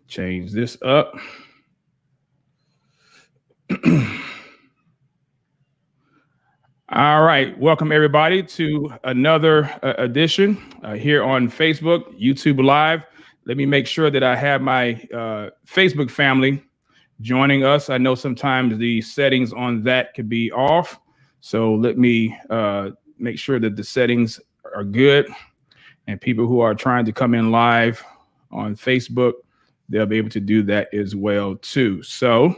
change this up. All right, welcome everybody to another edition here on Facebook, YouTube Live. Let me make sure that I have my Facebook family joining us. I know sometimes the settings on that could be off, so let me make sure that the settings are good. And people who are trying to come in live on Facebook, they'll be able to do that as well too. So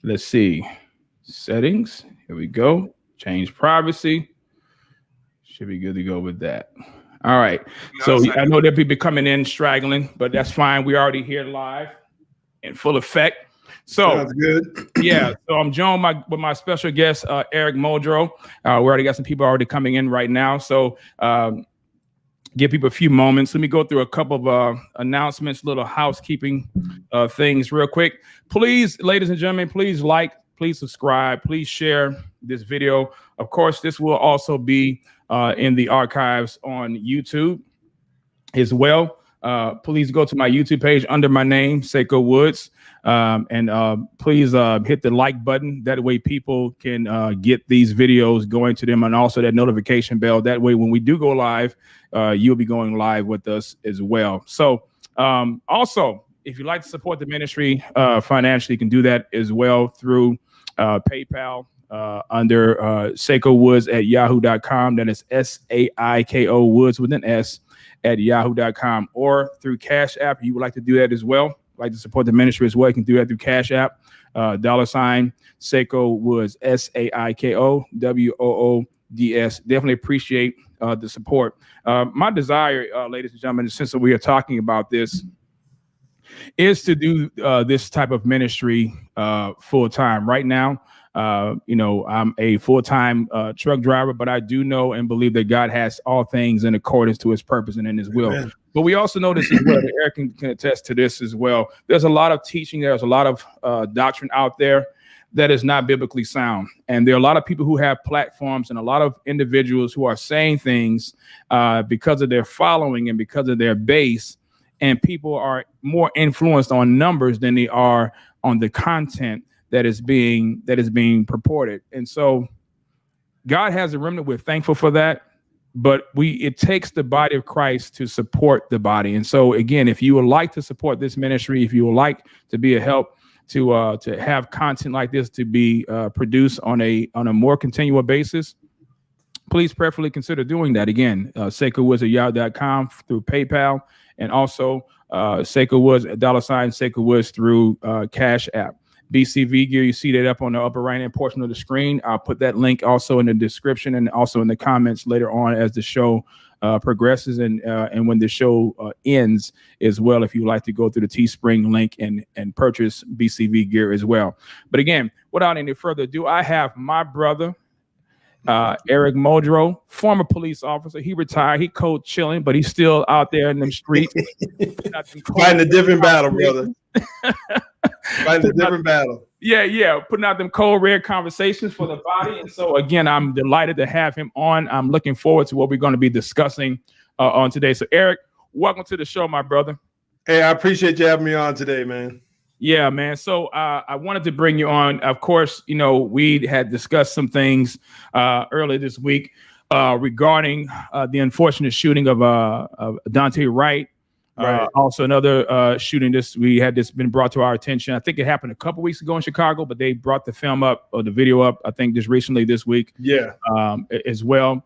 let's see, settings. Here we go. Change privacy. Should be good to go with that. All right. So I know there people coming in straggling, but that's fine. We're already here live in full effect. So sounds good. Yeah. So I'm joined with my special guest, Eric Muldrow. We already got some people already coming in right now. So give people a few moments. Let me go through a couple of announcements, little housekeeping things real quick. Please, ladies and gentlemen, please like, please subscribe, please share this video. Of course, this will also be in the archives on YouTube as well. Please go to my YouTube page under my name, SaikoWoods, and please hit the like button. That way people can get these videos going to them, and also that notification bell. That way when we do go live, you'll be going live with us as well. So also, if you'd like to support the ministry financially, you can do that as well through PayPal under SaikoWoods at yahoo.com. That is SAIKO Woods with an S at yahoo.com, or through Cash App. You would like to do that as well, like to support the ministry as well, you can do that through Cash App, $ SaikoWoods, SAIKO WOODS. Definitely appreciate the support. My desire, ladies and gentlemen, since we are talking about this, is to do this type of ministry full time. Right now, I'm a full-time truck driver, but I do know and believe that God has all things in accordance to his purpose and in his will. Amen. But we also know this as well, that Eric can attest to this as well. There's a lot of teaching, there's a lot of doctrine out there that is not biblically sound. And there are a lot of people who have platforms and a lot of individuals who are saying things because of their following and because of their base. And people are more influenced on numbers than they are on the content that is being purported. And so God has a remnant. We're thankful for that. But it takes the body of Christ to support the body. And so, again, if you would like to support this ministry, if you would like to be a help to have content like this to be produced on a more continual basis, please prayerfully consider doing that. Again, SaikoWoods at yahoo.com through PayPal, and also SaikoWoods at $ SaikoWoods through Cash App. BCV gear, you see that up on the upper right hand portion of the screen. I'll put that link also in the description and also in the comments later on as the show progresses and when the show ends as well, if you like to go through the Teespring link and purchase BCV gear as well. But again, without any further ado, I have my brother, Eric Muldrow, former police officer. He retired. He cold chilling, but he's still out there in them streets. Fighting a different battle, brother. Fighting a different battle. Yeah. Putting out them cold red conversations for the body. And so again, I'm delighted to have him on. I'm looking forward to what we're going to be discussing on today. So Eric, welcome to the show, my brother. Hey, I appreciate you having me on today, man. Yeah, man. So I wanted to bring you on. Of course, we had discussed some things earlier this week regarding the unfortunate shooting of Daunte Wright. Right. Also, another shooting we had been brought to our attention. I think it happened a couple weeks ago in Chicago, but they brought the film up or the video up, I think, just recently this week. Yeah. As well.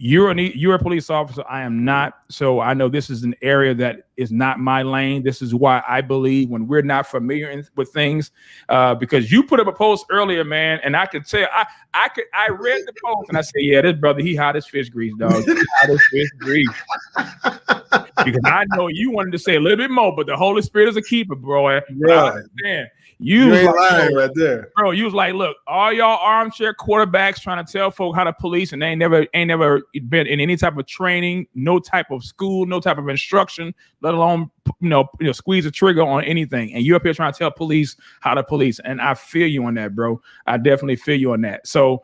You're a police officer. I am not. So I know this is an area that is not my lane. This is why I believe when we're not familiar with things, because you put up a post earlier, man, and I could tell. I read the post and I said, yeah, this brother, he hot as fish grease, dog. He hot as fish grease. Because I know you wanted to say a little bit more, but the Holy Spirit is a keeper, bro. Yeah. You ain't lying right there, bro. You was like, look, all y'all armchair quarterbacks trying to tell folk how to police, and they ain't never been in any type of training, no type of school, no type of instruction, let alone squeeze a trigger on anything. And you're up here trying to tell police how to police, and I feel you on that, bro. I definitely feel you on that. So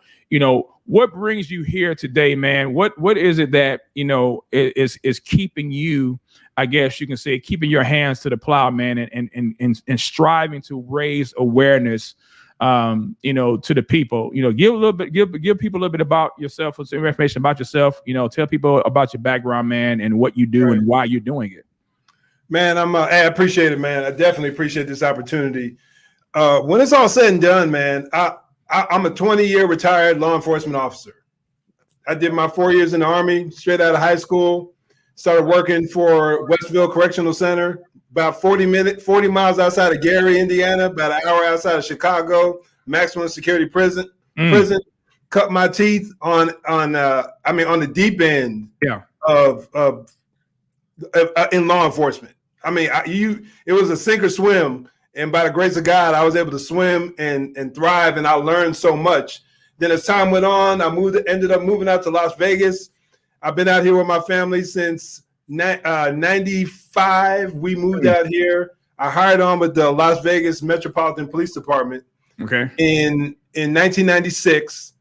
what brings you here today, man? What is it that, is keeping you, I guess you can say, keeping your hands to the plow, man, and striving to raise awareness, to the people. Give people a little bit about yourself, some information about yourself. Tell people about your background, man, and what you do and why you're doing it. Man, I appreciate it, man. I definitely appreciate this opportunity. When it's all said and done, man, I'm a 20-year retired law enforcement officer. I did my 4 years in the Army, straight out of high school. Started working for Westville Correctional Center, about 40 miles outside of Gary, Indiana, about an hour outside of Chicago, maximum security prison. Cut my teeth on the deep end of in law enforcement. It was a sink or swim. And by the grace of God, I was able to swim and thrive, and I learned so much. Then as time went on, I ended up moving out to Las Vegas. I've been out here with my family since 95. We moved out here. I hired on with the Las Vegas Metropolitan Police Department in 1996.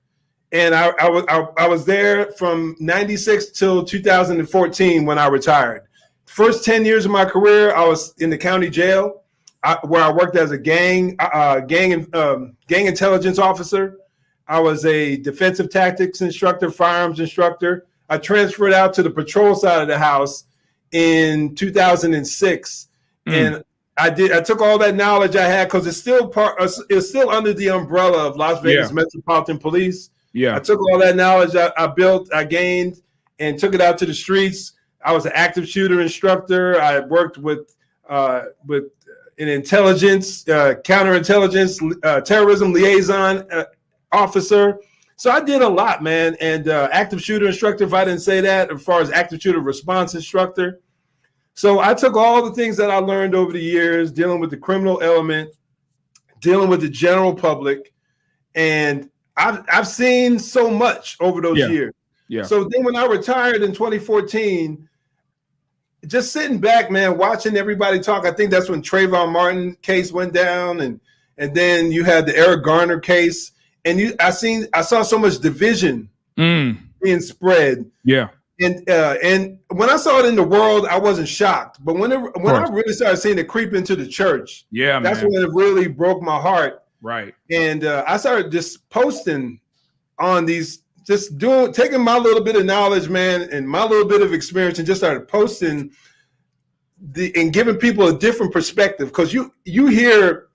And I was there from 96 till 2014 when I retired. First 10 years of my career, I was in the county jail, where I worked as a gang intelligence officer. I was a defensive tactics instructor, firearms instructor. I transferred out to the patrol side of the house in 2006, and I took all that knowledge I had, because it's still under the umbrella of Las Vegas Metropolitan Police. I took all that knowledge I built, I gained, and took it out to the streets. I was an active shooter instructor. I worked with an intelligence, counterintelligence, terrorism liaison officer. So I did a lot, man. And active shooter instructor, if I didn't say that, as far as active shooter response instructor. So I took all the things that I learned over the years, dealing with the criminal element, dealing with the general public, and I've seen so much over those years. So then when I retired in 2014, just sitting back, man, watching everybody talk. I think that's when Trayvon Martin case went down, and then you had the Eric Garner case, and I saw so much division being spread. And when I saw it in the world, I wasn't shocked. But when I really started seeing it creep into the church, that's when it really broke my heart. Right. And I started just posting on these, taking my little bit of knowledge, man, and my little bit of experience, and just started posting and giving people a different perspective. Because you hear,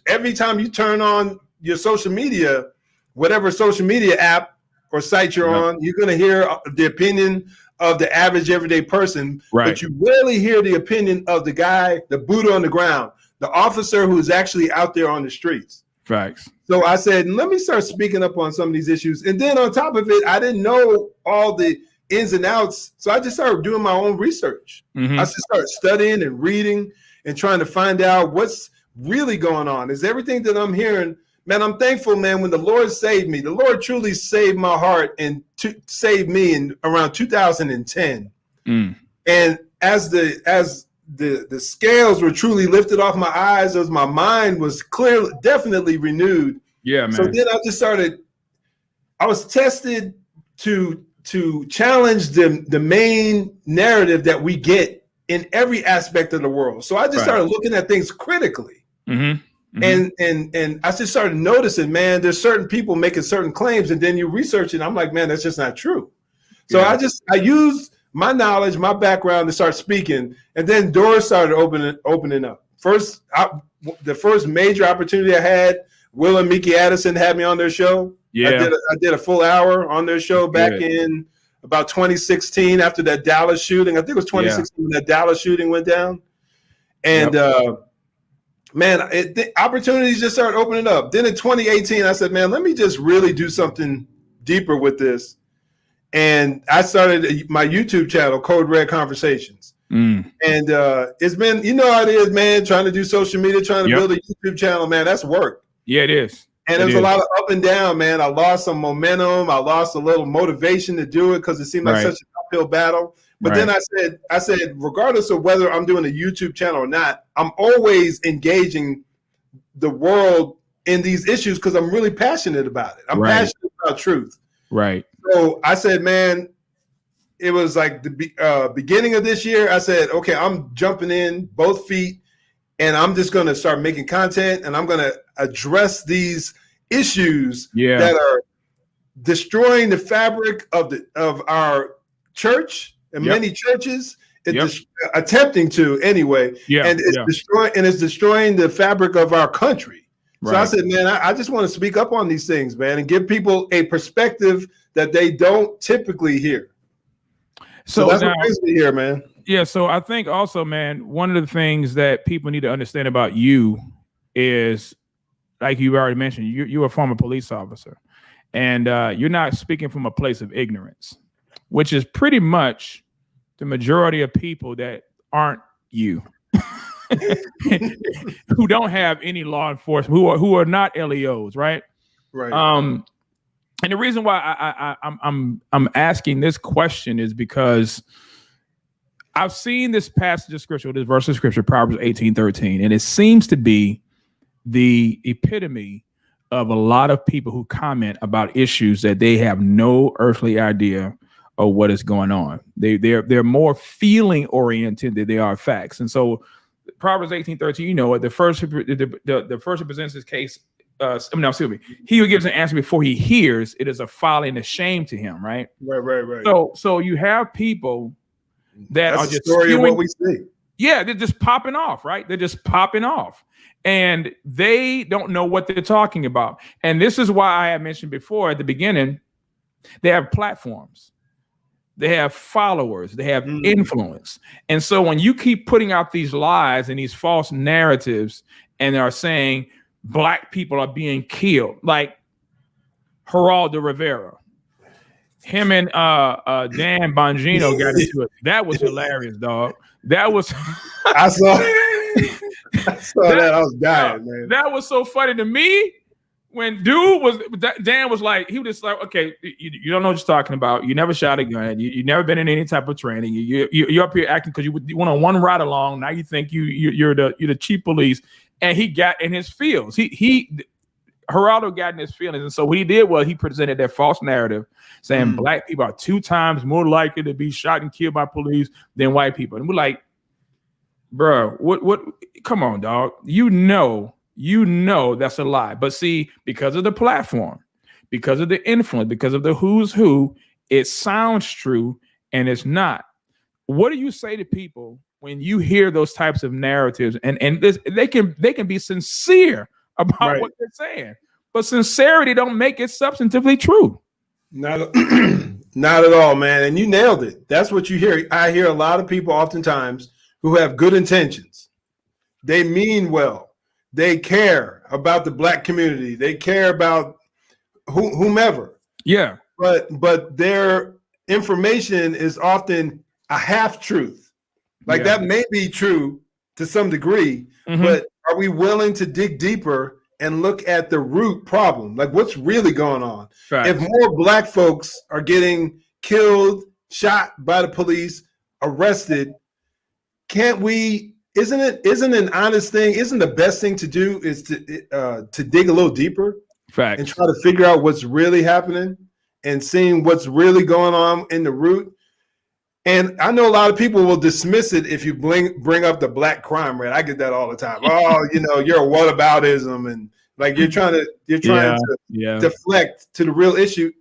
every time you turn on your social media, whatever social media app or site you're on, you're going to hear the opinion of the average everyday person, but you rarely hear the opinion of the guy, the boot on the ground, the officer who's actually out there on the streets. Facts. So I said, let me start speaking up on some of these issues. And then on top of it, I didn't know all the ins and outs. So I just started doing my own research. I just started studying and reading and trying to find out what's really going on. Is everything that I'm hearing, man, I'm thankful, man, when the Lord saved me. The Lord truly saved my heart and saved me in around 2010. And as the scales were truly lifted off my eyes, as my mind was clearly, definitely renewed. Yeah, man. So then I was tested to challenge the main narrative that we get in every aspect of the world. So I just started looking at things critically. And I just started noticing, man, there's certain people making certain claims, and then you research it. I'm like, man, that's just not true. So I used my knowledge, my background to start speaking, and then doors started opening up. The first major opportunity I had, Will and Mickey Addison had me on their show. I did a full hour on their show back in about 2016 after that Dallas shooting. I think it was 2016 when that Dallas shooting went down. And man, the opportunities just started opening up. Then in 2018, I said, man, let me just really do something deeper with this. And I started my YouTube channel, Code Red Conversations. And it's been, you know how it is, man, trying to do social media, trying to build a YouTube channel, man, that's work. Yeah, it is. And there's a lot of up and down, man. I lost some momentum. I lost a little motivation to do it because it seemed like such an uphill battle. But then I said, regardless of whether I'm doing a YouTube channel or not, I'm always engaging the world in these issues because I'm really passionate about it. I'm passionate about truth. Right. So I said, man, it was like the beginning of this year. I said, okay, I'm jumping in both feet, and I'm just going to start making content, and I'm going to address these issues that are destroying the fabric of our church and many churches. It's attempting to anyway, and it's destroying the fabric of our country. So I said, man, I just want to speak up on these things, man, and give people a perspective that they don't typically hear. So that's what brings me here, man. Yeah. So I think also, man, one of the things that people need to understand about you is, like you already mentioned, you're a former police officer, and you're not speaking from a place of ignorance, which is pretty much the majority of people that aren't you, who don't have any law enforcement, who are not LEOs, right? Right. And the reason why I'm asking this question is because I've seen this passage of scripture, this verse of scripture, Proverbs 18:13, and it seems to be the epitome of a lot of people who comment about issues that they have no earthly idea of what is going on. They're more feeling oriented than they are facts. And so Proverbs 18:13, you know what, the first who presents his case, he who gives an answer before he hears, it is a folly and a shame to him, right? Right. So you have people that That's are just story of what we see. Yeah, they're just popping off, right? They're just popping off. And they don't know what they're talking about. And this is why I had mentioned before at the beginning, they have platforms. They have followers. They have influence. And so when you keep putting out these lies and these false narratives and are saying Black people are being killed, like Geraldo Rivera, him and Dan Bongino got into it. That was hilarious, dog. That was I saw that. I was dying, man. That was so funny to me. When Dan was like, he was just like, okay, you don't know what you're talking about. You never shot a gun. You never been in any type of training. You're up here acting because you went on one ride along. Now you think you're the chief police. And he got in his feels. Geraldo got in his feelings. And so what he did was he presented that false narrative saying Black people are 2 times more likely to be shot and killed by police than white people. And we're like, bro, what? Come on, dog. You know that's a lie. But see, because of the platform, because of the influence, because of the who's who, it sounds true and it's not. What do you say to people when you hear those types of narratives? And they can be sincere about what they're saying, but sincerity don't make it substantively true. Not at all, man. And you nailed it. That's what you hear. I hear a lot of people oftentimes who have good intentions. They mean well. They care about the Black community. They care about whomever. Yeah. But their information is often a half truth. Like that may be true to some degree, but are we willing to dig deeper and look at the root problem? Like what's really going on? Right. If more Black folks are getting killed, shot by the police, arrested, can't we? Isn't an honest thing? Isn't the best thing to do is to dig a little deeper, and try to figure out what's really happening and seeing what's really going on in the root? And I know a lot of people will dismiss it if you bring up the Black crime rate. I get that all the time. Oh, you're a whataboutism, and like you're trying to deflect to the real issue.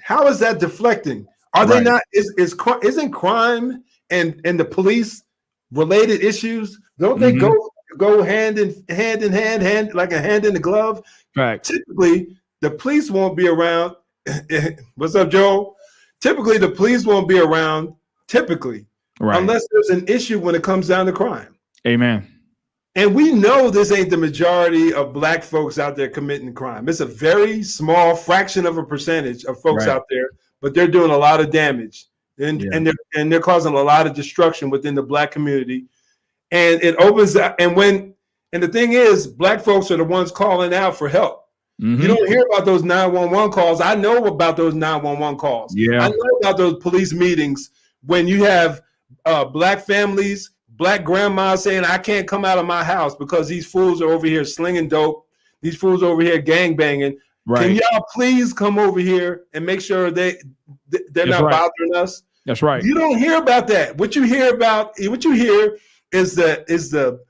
How is that deflecting? Are they not? Isn't crime and the police related issues? Don't they go hand in hand, like a hand in the glove? Right. Typically, the police won't be around. What's up, Joel? Typically, the police won't be around. Unless there's an issue when it comes down to crime. Amen. And we know this ain't the majority of Black folks out there committing crime. It's a very small fraction of a percentage of folks out there, but they're doing a lot of damage, and they're causing a lot of destruction within the Black community. And it opens up. And the thing is, Black folks are the ones calling out for help. You don't hear about those 911 calls. I know about those 911 calls. Yeah. I know about those police meetings when you have Black families, Black grandmas saying, I can't come out of my house because these fools are over here slinging dope. These fools are over here gang banging. Right. Can y'all please come over here and make sure they're not bothering us? That's right. You don't hear about that. What you hear is the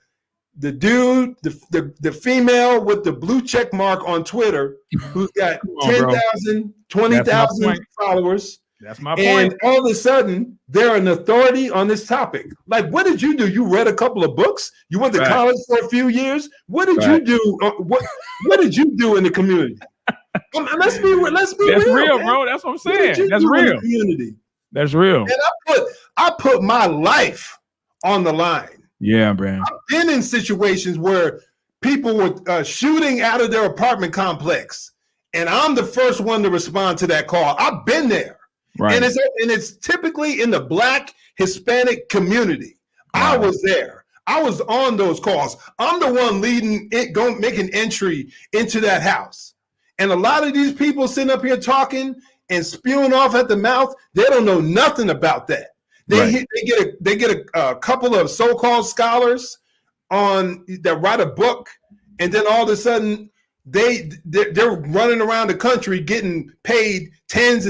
dude, the female with the blue check mark on Twitter who's got 10,000, 20,000 followers. That's my point. And all of a sudden, they're an authority on this topic. Like, what did you do? You read a couple of books? You went to college for a few years? What did you do? What did you do in the community? Let's be real. That's real, bro. That's what I'm saying. That's real. Community. That's real. And I put my life on the line. Yeah, man. I've been in situations where people were shooting out of their apartment complex, and I'm the first one to respond to that call. I've been there. Right. And it's typically in the Black Hispanic community. Right. I was there. I was on those calls. I'm the one leading it, making entry into that house. And a lot of these people sitting up here talking and spewing off at the mouth, they don't know nothing about that. They get a couple of so-called scholars that write a book, and then all of a sudden they're running around the country getting paid tens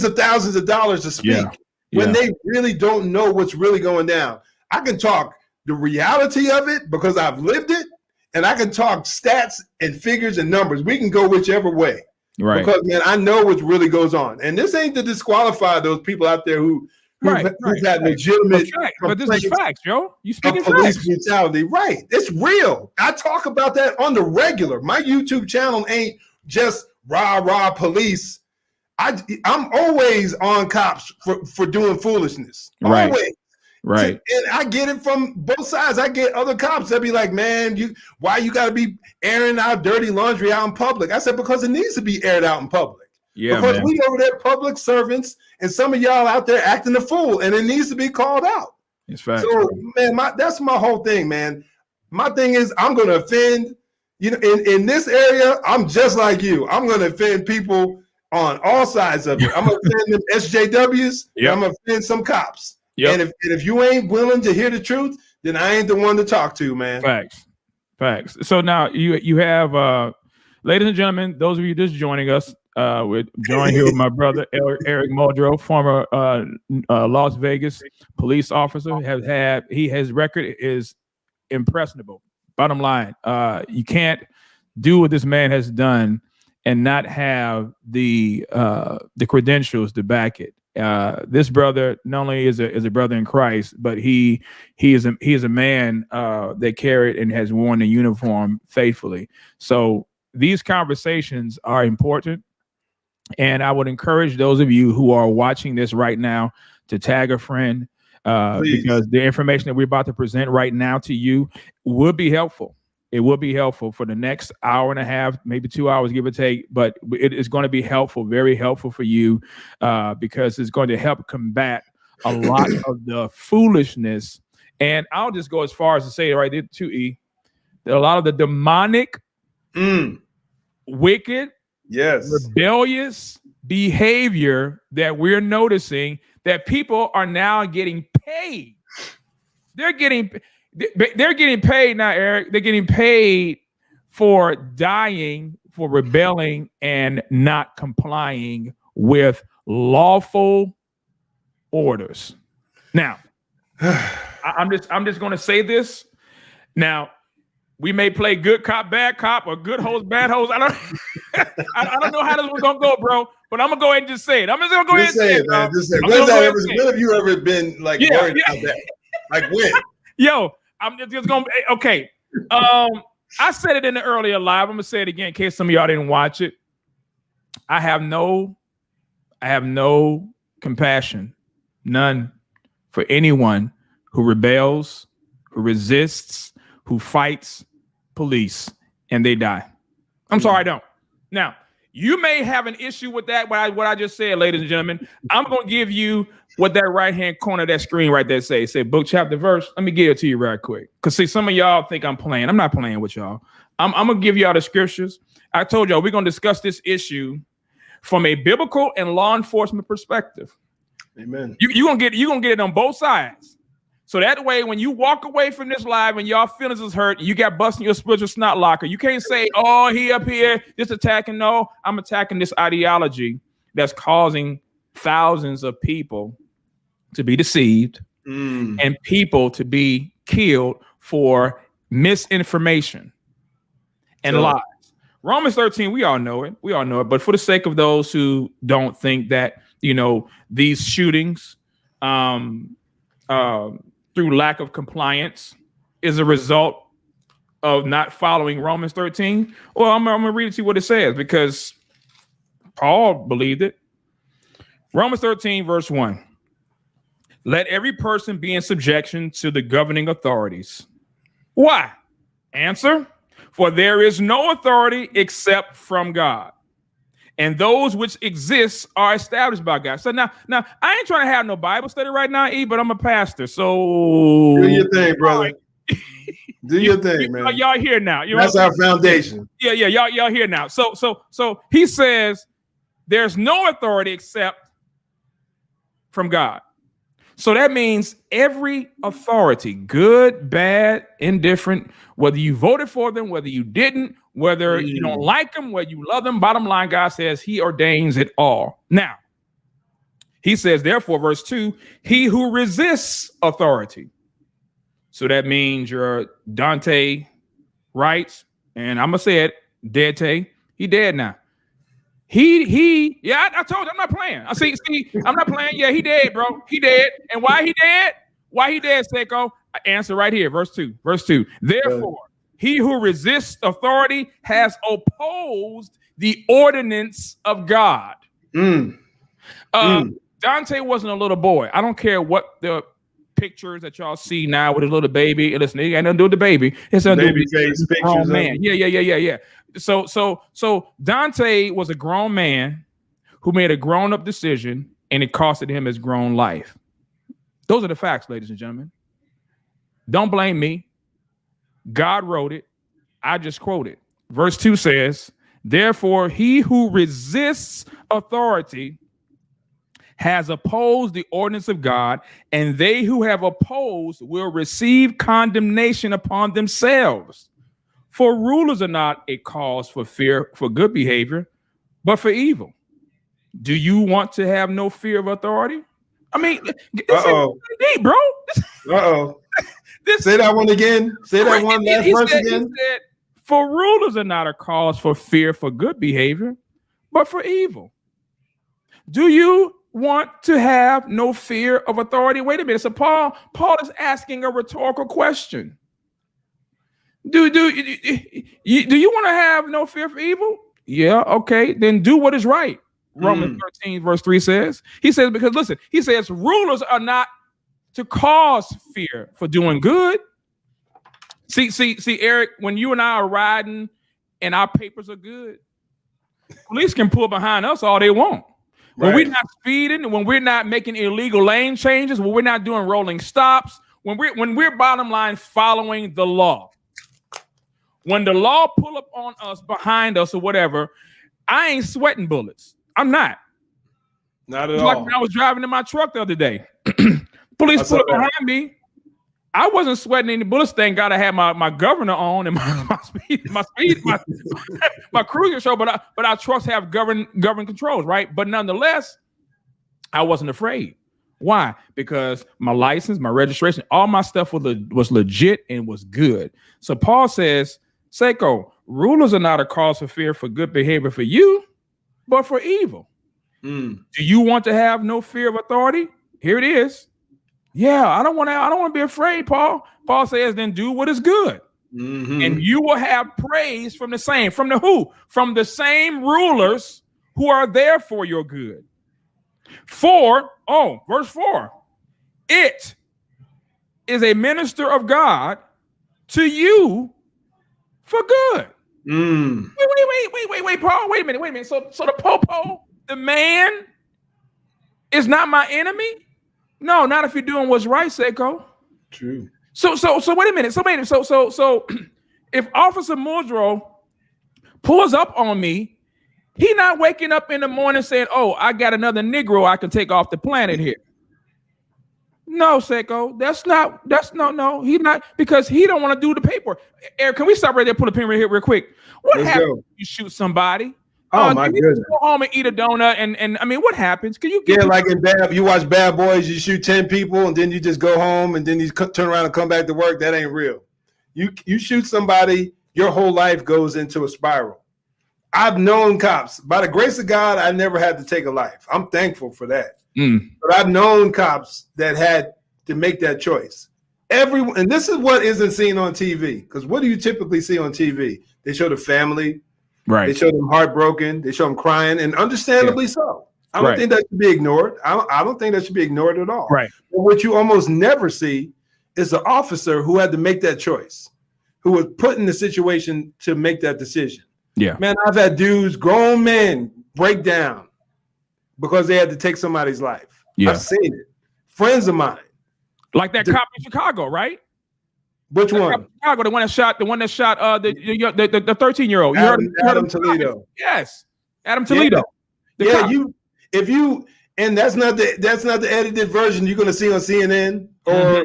of thousands of dollars to speak when they really don't know what's really going down. I can talk the reality of it because I've lived it, and I can talk stats and figures and numbers. We can go whichever way. Right. Because, man, I know what really goes on. And this ain't to disqualify those people out there who've had legitimate but this is facts, yo. You speaking police brutality. Right. It's real. I talk about that on the regular. My YouTube channel ain't just rah police. I'm always on cops for doing foolishness. Right. Always. Right. And I get it from both sides. I get other cops that be like, man, why you got to be airing out dirty laundry out in public? I said, because it needs to be aired out in public. Yeah, because we over there public servants, and some of y'all out there acting a fool, and it needs to be called out. It's fact. So, man, that's my whole thing, man. My thing is I'm going to offend, in this area, I'm just like you. I'm going to offend people on all sides of it. I'm going to offend them SJWs. Yep. I'm going to offend some cops. Yep. And if you ain't willing to hear the truth, then I ain't the one to talk to, man. Facts. So now you have, ladies and gentlemen, those of you just joining us, we're joined here with my brother Eric Muldrow, former Las Vegas police officer. His record is impressionable. Bottom line, you can't do what this man has done and not have the credentials to back it. This brother not only is a brother in Christ, but he is a man that carried and has worn the uniform faithfully. So these conversations are important, and I would encourage those of you who are watching this right now to tag a friend because the information that we're about to present right now to you will be helpful. It will be helpful for the next hour and a half, maybe 2 hours, give or take. But it is going to be helpful, very helpful for you because it's going to help combat a lot of the foolishness. And I'll just go as far as to say right there, too, E, that a lot of the demonic, wicked, rebellious behavior that we're noticing that people are now getting paid. They're getting paid now, Eric. They're getting paid for dying, for rebelling, and not complying with lawful orders. Now, I'm just going to say this. Now, we may play good cop, bad cop, or good host, bad host. I don't know how this one's gonna go, bro. But I'm gonna go ahead and just say it. I'm just gonna go ahead and say it, man. Just say it. When have you ever been like worried about that? Like when? Yo, I'm just gonna. Okay. I said it in the earlier live. I'm gonna say it again in case some of y'all didn't watch it. I have no compassion, none, for anyone who rebels, who resists, who fights police, and they die. I'm sorry, I don't. Now, you may have an issue with that, what I just said, ladies and gentlemen. I'm going to give you what that right-hand corner of that screen right there say book, chapter, verse. Let me give it to you right quick. Because, see, some of y'all think I'm playing. I'm not playing with y'all. I'm going to give y'all the scriptures. I told y'all we're going to discuss this issue from a biblical and law enforcement perspective. Amen. You're gonna get it on both sides. So that way, when you walk away from this live and y'all feelings is hurt, you got busting your spiritual snot locker. You can't say, oh, he up here, just attacking. No, I'm attacking this ideology that's causing thousands of people to be deceived and people to be killed for misinformation and lies. Romans 13, we all know it. But for the sake of those who don't think that, these shootings through lack of compliance is a result of not following Romans 13. Well, I'm going to read it to you what it says, because Paul believed it. Romans 13, verse 1. Let every person be in subjection to the governing authorities. Why? Answer. For there is no authority except from God, and those which exist are established by God. So now I ain't trying to have no Bible study right now, but I'm a pastor. So do your thing, brother. Do your thing, man. Y'all here now. That's our foundation. Yeah. Y'all here now. So he says there's no authority except from God. So that means every authority, good, bad, indifferent, whether you voted for them, whether you didn't, whether you don't like them, whether you love them, bottom line, God says he ordains it all. Now, he says, therefore, verse 2, he who resists authority. So that means your Daunte Wright, and I'm going to say it, Daunte, he dead now. I told you, I'm not playing. I'm not playing. Yeah, he dead, bro. He dead. And why he dead? Seiko? Answer right here, verse 2. Therefore, he who resists authority has opposed the ordinance of God. Daunte wasn't a little boy. I don't care what the pictures that y'all see now with his little baby. Listen, it ain't nothing to do with the baby. It's a baby face pictures. Man. Yeah. So Daunte was a grown man who made a grown-up decision, and it costed him his grown life. Those are the facts, ladies and gentlemen. Don't blame me. God wrote it. I just quoted. Verse 2 says, therefore, he who resists authority has opposed the ordinance of God, and they who have opposed will receive condemnation upon themselves. For rulers are not a cause for fear for good behavior, but for evil. Do you want to have no fear of authority? I mean, deep, bro. Say that one again. Say that one last verse again. He said, for rulers are not a cause for fear for good behavior, but for evil. Do you want to have no fear of authority? Wait a minute. So Paul is asking a rhetorical question. Do you want to have no fear for evil? Yeah, okay. Then do what is right. Romans 13, verse 3 says. He says, because listen, he says rulers are not to cause fear for doing good. See, Eric, when you and I are riding and our papers are good, police can pull behind us all they want. When we're not speeding, when we're not making illegal lane changes, when we're not doing rolling stops, when we're bottom line following the law. When the law pull up on us, behind us or whatever, I ain't sweating bullets. I'm not. Not at all. Like when I was driving in my truck the other day. Police pulled up behind me. I wasn't sweating any bullets. Thank God I had my governor on and my cruiser show, but our trucks have governed controls, right? But nonetheless, I wasn't afraid. Why? Because my license, my registration, all my stuff was legit and was good. So Paul says, Saiko, rulers are not a cause for fear for good behavior for you, but for evil. Do you want to have no fear of authority? Here it is. Yeah, I don't want to be afraid, Paul. Paul says, then do what is good. And you will have praise from the same. From the who? From the same rulers who are there for your good. Verse 4. It is a minister of God to you for good. Wait, Paul. Wait a minute. So the popo, the man, is not my enemy? No, not if you're doing what's right, Saiko. True. So wait a minute. So if Officer Muldrow pulls up on me, he not waking up in the morning saying, "Oh, I got another Negro I can take off the planet here." No, Seiko, that's no. He's not, because he don't want to do the paperwork. Eric, can we stop right there? Put a pin right here, real quick. What happens if you shoot somebody? Oh my goodness! Go home and eat a donut, and I mean, what happens? Can you get like in you watch Bad Boys, you shoot 10 people, and then you just go home, and then you turn around and come back to work. That ain't real. You shoot somebody, your whole life goes into a spiral. I've known cops. By the grace of God, I never had to take a life. I'm thankful for that. But I've known cops that had to make that choice. And this is what isn't seen on TV. Because what do you typically see on TV? They show the family. Right. They show them heartbroken. They show them crying, and understandably so. I don't think that should be ignored. I don't think that should be ignored at all. Right. But what you almost never see is the officer who had to make that choice, who was put in the situation to make that decision. Yeah. Man, I've had dudes, grown men, break down because they had to take somebody's life. Yeah. I've seen it. Friends of mine. Like that cop in Chicago, right? Which one? Chicago, the one that shot the 13-year-old. Adam Toledo. Yes. Adam Toledo. Yeah, and that's not the edited version you're gonna see on CNN or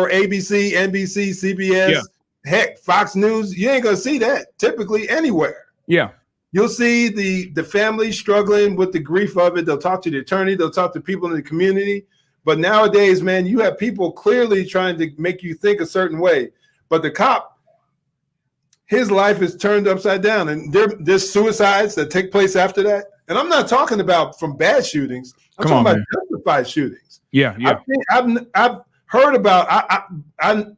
ABC, NBC, CBS, heck, Fox News. You ain't gonna see that typically anywhere. Yeah. You'll see the family struggling with the grief of it. They'll talk to the attorney, they'll talk to people in the community. But nowadays, man, you have people clearly trying to make you think a certain way. But the cop, his life is turned upside down. And there's suicides that take place after that. And I'm not talking about from bad shootings. I'm talking about justified shootings. Yeah, yeah. I've heard about. I'm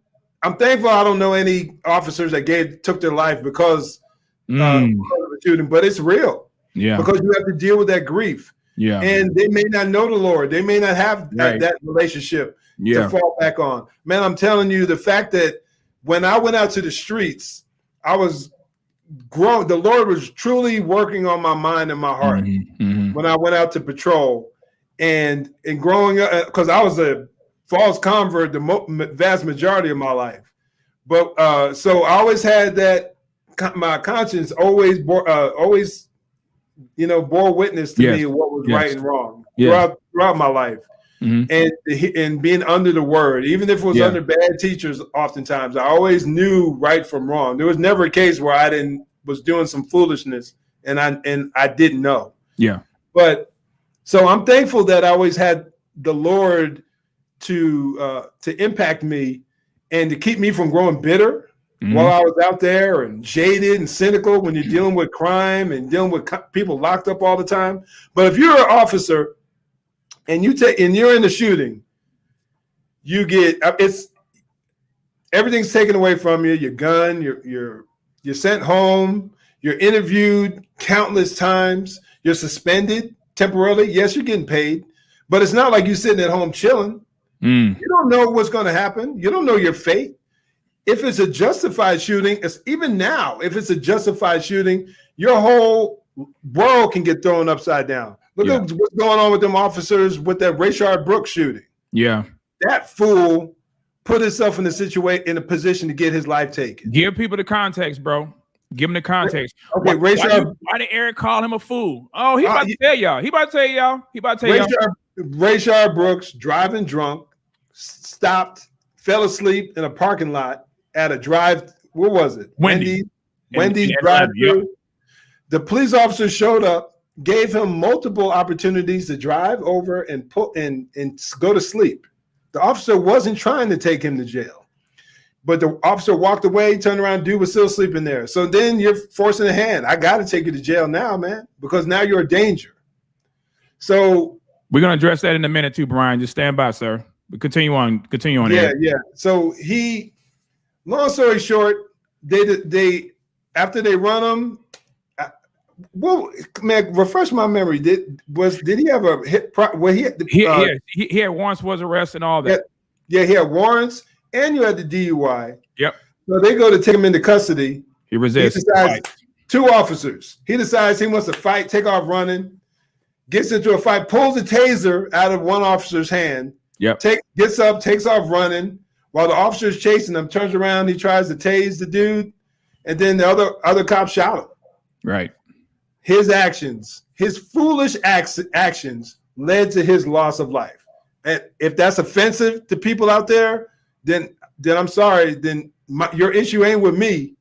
thankful I don't know any officers that took their life because of a shooting. But it's real. Yeah. Because you have to deal with that grief. Yeah, and they may not know the Lord. They may not have that relationship to fall back on. Man, I'm telling you, the fact that when I went out to the streets, I was growing. The Lord was truly working on my mind and my heart when I went out to patrol and growing up, because I was a false convert the vast majority of my life. But so I always had that. My conscience always bore witness to me what was right and wrong throughout my life. And being under the word, even if it was under bad teachers, oftentimes I always knew right from wrong. There was never a case where I was doing some foolishness and I didn't know. Yeah. But so I'm thankful that I always had the Lord to impact me and to keep me from growing bitter. While I was out there and jaded and cynical when you're dealing with crime and dealing with people locked up all the time. But if you're an officer and you're in the shooting, you get everything's taken away from you. Your gun, you're sent home. You're interviewed countless times. You're suspended temporarily. Yes, you're getting paid, but it's not like you're sitting at home chilling. You don't know what's going to happen. You don't know your fate. If it's a justified shooting, even now, if it's a justified shooting, your whole world can get thrown upside down. Look at what's going on with them officers with that Rayshard Brooks shooting. Yeah. That fool put himself in a position to get his life taken. Give people the context, bro. Give them the context. Okay, Rayshard. Why did Eric call him a fool? Oh, he about to tell y'all. He about to tell y'all. Rayshard Brooks driving drunk, stopped, fell asleep in a parking lot at a where was it? Wendy's drive-thru. The police officer showed up, gave him multiple opportunities to drive over and go to sleep. The officer wasn't trying to take him to jail, but the officer walked away, turned around, dude was still sleeping there. So then you're forcing a hand. I got to take you to jail now, man, because now you're a danger. So we're gonna address that in a minute too, Brian. Just stand by, sir. But continue on. Yeah. So long story short, they after they run him, well, man, refresh my memory. Did he have a hit? He had warrants for his arrest and all that. Yeah, he had warrants, and you had the DUI. Yep. So they go to take him into custody. He resists. Two officers. He decides he wants to fight, take off running, gets into a fight, pulls a taser out of one officer's hand. Yep. Gets up, takes off running while the officer's chasing him, turns around, he tries to tase the dude, and then the other cop shot him. Right. His actions, his foolish actions led to his loss of life. And if that's offensive to people out there, then I'm sorry. Then your issue ain't with me.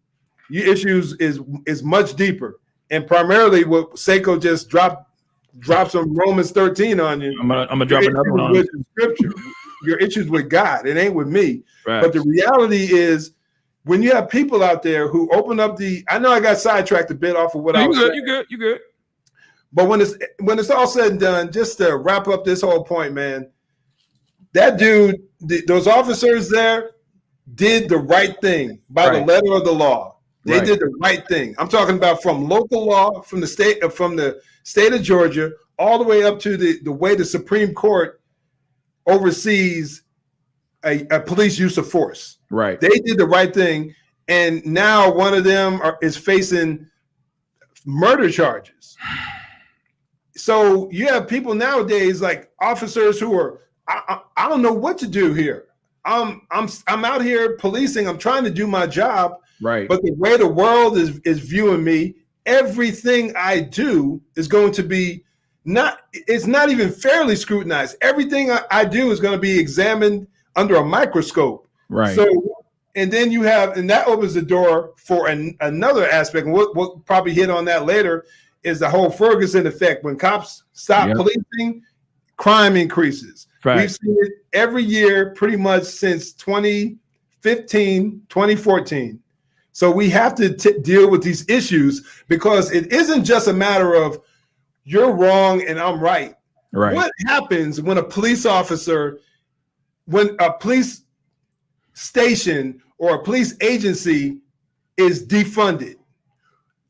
Your issues is much deeper, and primarily what Seiko just dropped some Romans 13 on you. I'm gonna drop another one on with Scripture. Your issues with God. It ain't with me. Right. But the reality is, when you have people out there who open up I know I got sidetracked a bit off of what I was saying. You good. But when it's all said and done, just to wrap up this whole point, man, that dude, those officers there did the right thing by the letter of the law. They did the right thing. I'm talking about from local law, from the state of Georgia, all the way up to the way the Supreme Court oversees a police use of force. Right. They did the right thing. And now one of them is facing murder charges. So you have people nowadays, like officers who are, I don't know what to do here. I'm out here policing. I'm trying to do my job. Right. But the way the world is viewing me, everything I do is going to be it's not even fairly scrutinized. Everything I do is going to be examined under a microscope. Right. So, and then and that opens the door for another aspect. And we'll probably hit on that later, is the whole Ferguson effect. When cops stop policing, crime increases. Right. We've seen it every year pretty much since 2015, 2014. So we have to deal with these issues, because it isn't just a matter of you're wrong and I'm right. Right. What happens when a police officer, when a police station or a police agency is defunded?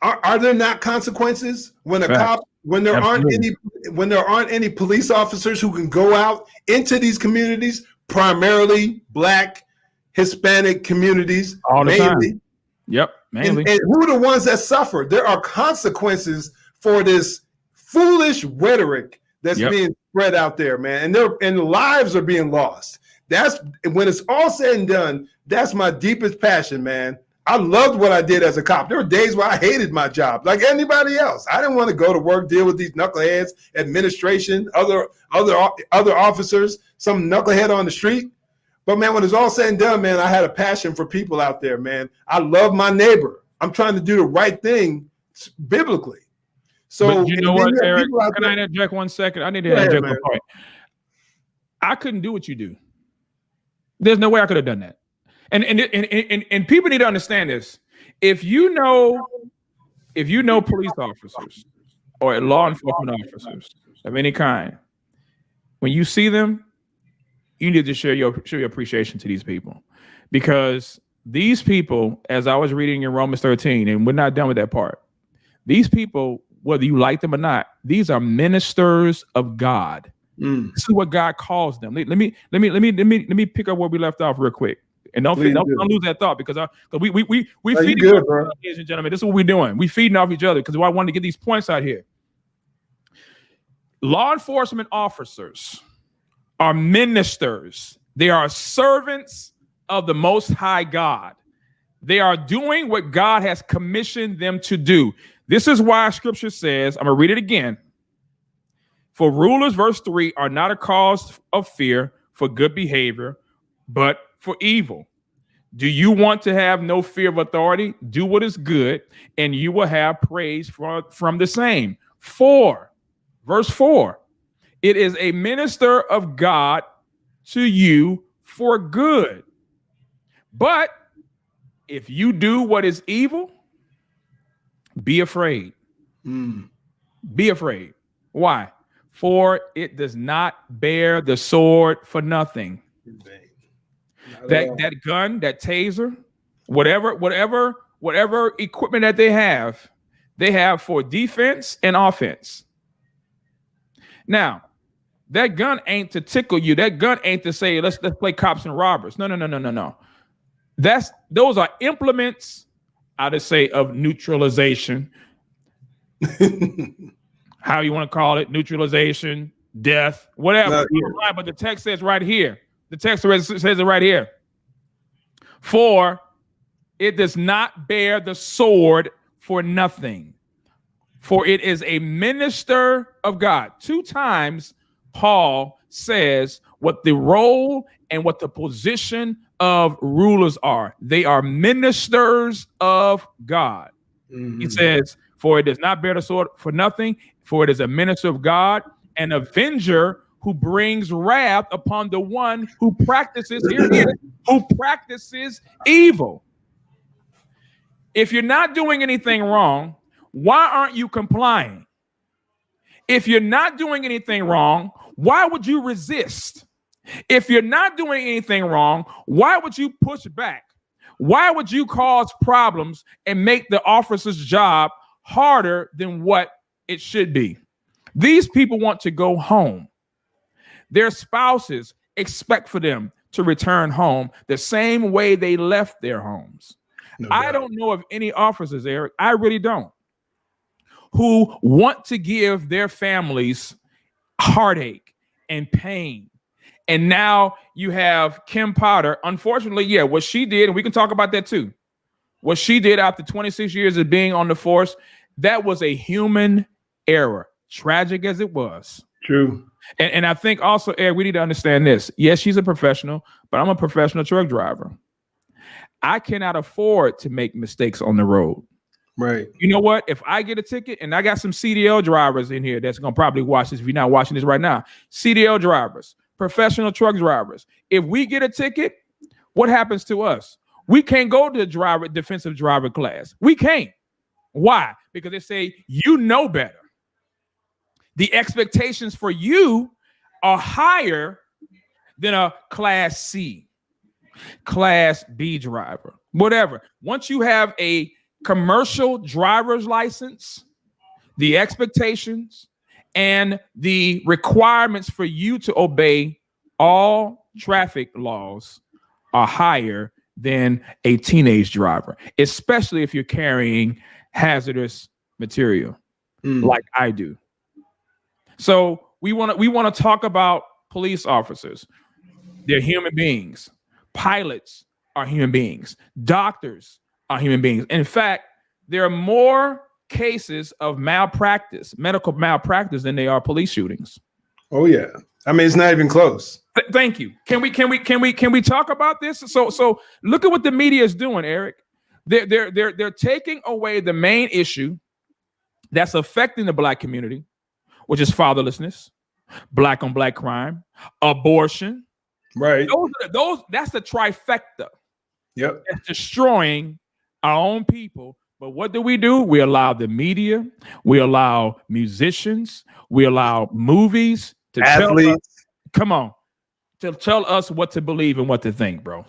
Are there not consequences when a cop, when there aren't any police officers who can go out into these communities, primarily Black, Hispanic communities, all the time? Yep, mainly. And who are the ones that suffer? There are consequences for this foolish rhetoric that's being spread out there, man. And lives are being lost. That's when it's all said and done. That's my deepest passion, man. I loved what I did as a cop. There were days where I hated my job, like anybody else. I didn't want to go to work, deal with these knuckleheads, administration, other officers, some knucklehead on the street. But man, when it's all said and done, man, I had a passion for people out there, man. I love my neighbor. I'm trying to do the right thing biblically. So but you know what, Eric? Can I interject 1 second? I need to interject one point. I couldn't do what you do. There's no way I could have done that. And people need to understand this. If you know police officers or law enforcement officers of any kind, when you see them, you need to show your appreciation to these people, because these people, as I was reading in Romans 13, and we're not done with that part, these people, whether you like them or not, these are ministers of God. This is what God calls them. Let me pick up where we left off real quick, and don't lose that thought, because we feed each other, ladies and gentlemen. This is what we're doing. We feeding off each other, because I wanted to get these points out here. Law enforcement officers are ministers. They are servants of the Most High God. They are doing what God has commissioned them to do. This is why Scripture says, I'm going to read it again. For rulers, verse 3, are not a cause of fear for good behavior, but for evil. Do you want to have no fear of authority? Do what is good, and you will have praise from the same. Verse 4, it is a minister of God to you for good. But if you do what is evil, be afraid. Be afraid. Why? For it does not bear the sword for nothing. That gun, that taser, whatever equipment that they have for defense and offense. Now, that gun ain't to tickle you. That gun ain't to say, let's play cops and robbers. No. Those are implements, I'd say, of neutralization. How you want to call it, neutralization, death, whatever. But the text says right here. The text says it right here. For it does not bear the sword for nothing. For it is a minister of God. 2 times Paul says what the role and what the position of rulers are. They are ministers of God. He says, for it does not bear the sword for nothing, for it is a minister of God, an avenger who brings wrath upon the one who practices, here it is, who practices evil. If you're not doing anything wrong, why aren't you complying? If you're not doing anything wrong, why would you resist? If you're not doing anything wrong, why would you push back? Why would you cause problems and make the officer's job harder than what it should be? These people want to go home. Their spouses expect for them to return home the same way they left their homes. No doubt. I don't know of any officers, Eric, I really don't, who want to give their families heartache and pain. And now you have Kim Potter. Unfortunately, yeah, what she did, and we can talk about that too. What she did after 26 years of being on the force, that was a human error, tragic as it was. True. And I think also, Eric, we need to understand this. Yes, she's a professional, but I'm a professional truck driver. I cannot afford to make mistakes on the road. Right. You know what? If I get a ticket, and I got some CDL drivers in here that's going to probably watch this if you're not watching this right now. CDL drivers, professional truck drivers. If we get a ticket, what happens to us? We can't go to the defensive driver class. We can't. Why? Because they say, you know better. The expectations for you are higher than a class C, class B driver, whatever. Once you have a commercial driver's license, the expectations and the requirements for you to obey all traffic laws are higher than a teenage driver, especially if you're carrying hazardous material like I do. So we want to talk about police officers. They're human beings. Pilots are human beings. Doctors are human beings. In fact, there are more cases of malpractice, medical malpractice, than there are police shootings. Oh yeah, I mean it's not even close. Thank you. Can we talk about this? So look at what the media is doing, Eric. They're taking away the main issue that's affecting the Black community, which is fatherlessness, Black on Black crime, abortion. Right. That's the trifecta. Yep. That's destroying our own people. But what do? We allow the media, we allow musicians, we allow movies to athletes. Tell us what to believe and what to think, bro.